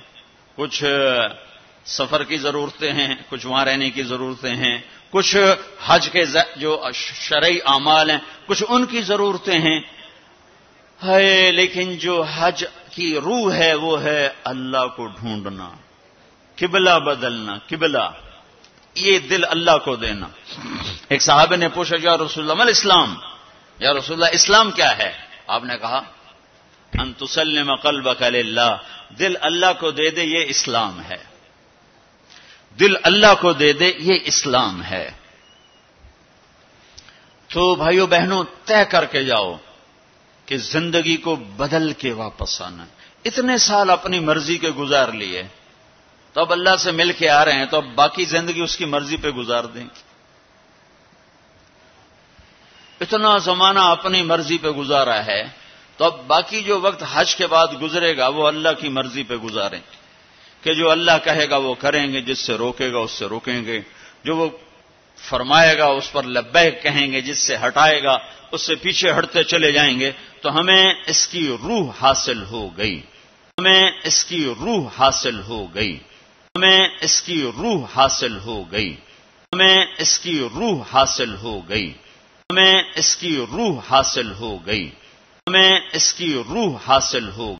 کچھ سفر کی ضرورتیں ہیں، کچھ وہاں رہنے کی ضرورتیں ہیں، کچھ حج کے جو شرعی اعمال ہیں کچھ ان کی ضرورتیں ہیں، لیکن جو حج کی روح ہے وہ ہے اللہ کو ڈھونڈنا، قبلہ بدلنا، قبلہ یہ دل اللہ کو دینا۔ ایک صحابہ نے پوچھا یا رسول اللہ مل اسلام، یا رسول اللہ اسلام کیا ہے؟ آپ نے کہا ان تسلم قلبک للہ، دل اللہ کو دے دے، یہ اسلام ہے، دل اللہ کو دے دے، یہ اسلام ہے۔ تو بھائیو بہنوں طے کر کے جاؤ کہ زندگی کو بدل کے واپس آنا۔ اتنے سال اپنی مرضی کے گزار لیے، تو اب اللہ سے مل کے آ رہے ہیں، تو اب باقی زندگی اس کی مرضی پہ گزار دیں۔ اتنا زمانہ اپنی مرضی پہ گزارا ہے، تو اب باقی جو وقت حج کے بعد گزرے گا وہ اللہ کی مرضی پہ گزاریں کہ جو اللہ کہے گا وہ کریں گے، جس سے روکے گا اس سے روکیں گے، جو وہ فرمائے گا اس پر لبیک کہیں گے، جس سے ہٹائے گا اس سے پیچھے ہٹتے چلے جائیں گے۔ تو ہمیں اس کی روح حاصل ہو گئی، ہمیں اس کی روح حاصل ہو گئی۔ ہمیں اس کی روح حاصل ہو گئی، ہمیں اس کی روح حاصل ہو گئی، ہمیں اس کی روح حاصل ہو گئی، ہمیں اس کی روح حاصل ہو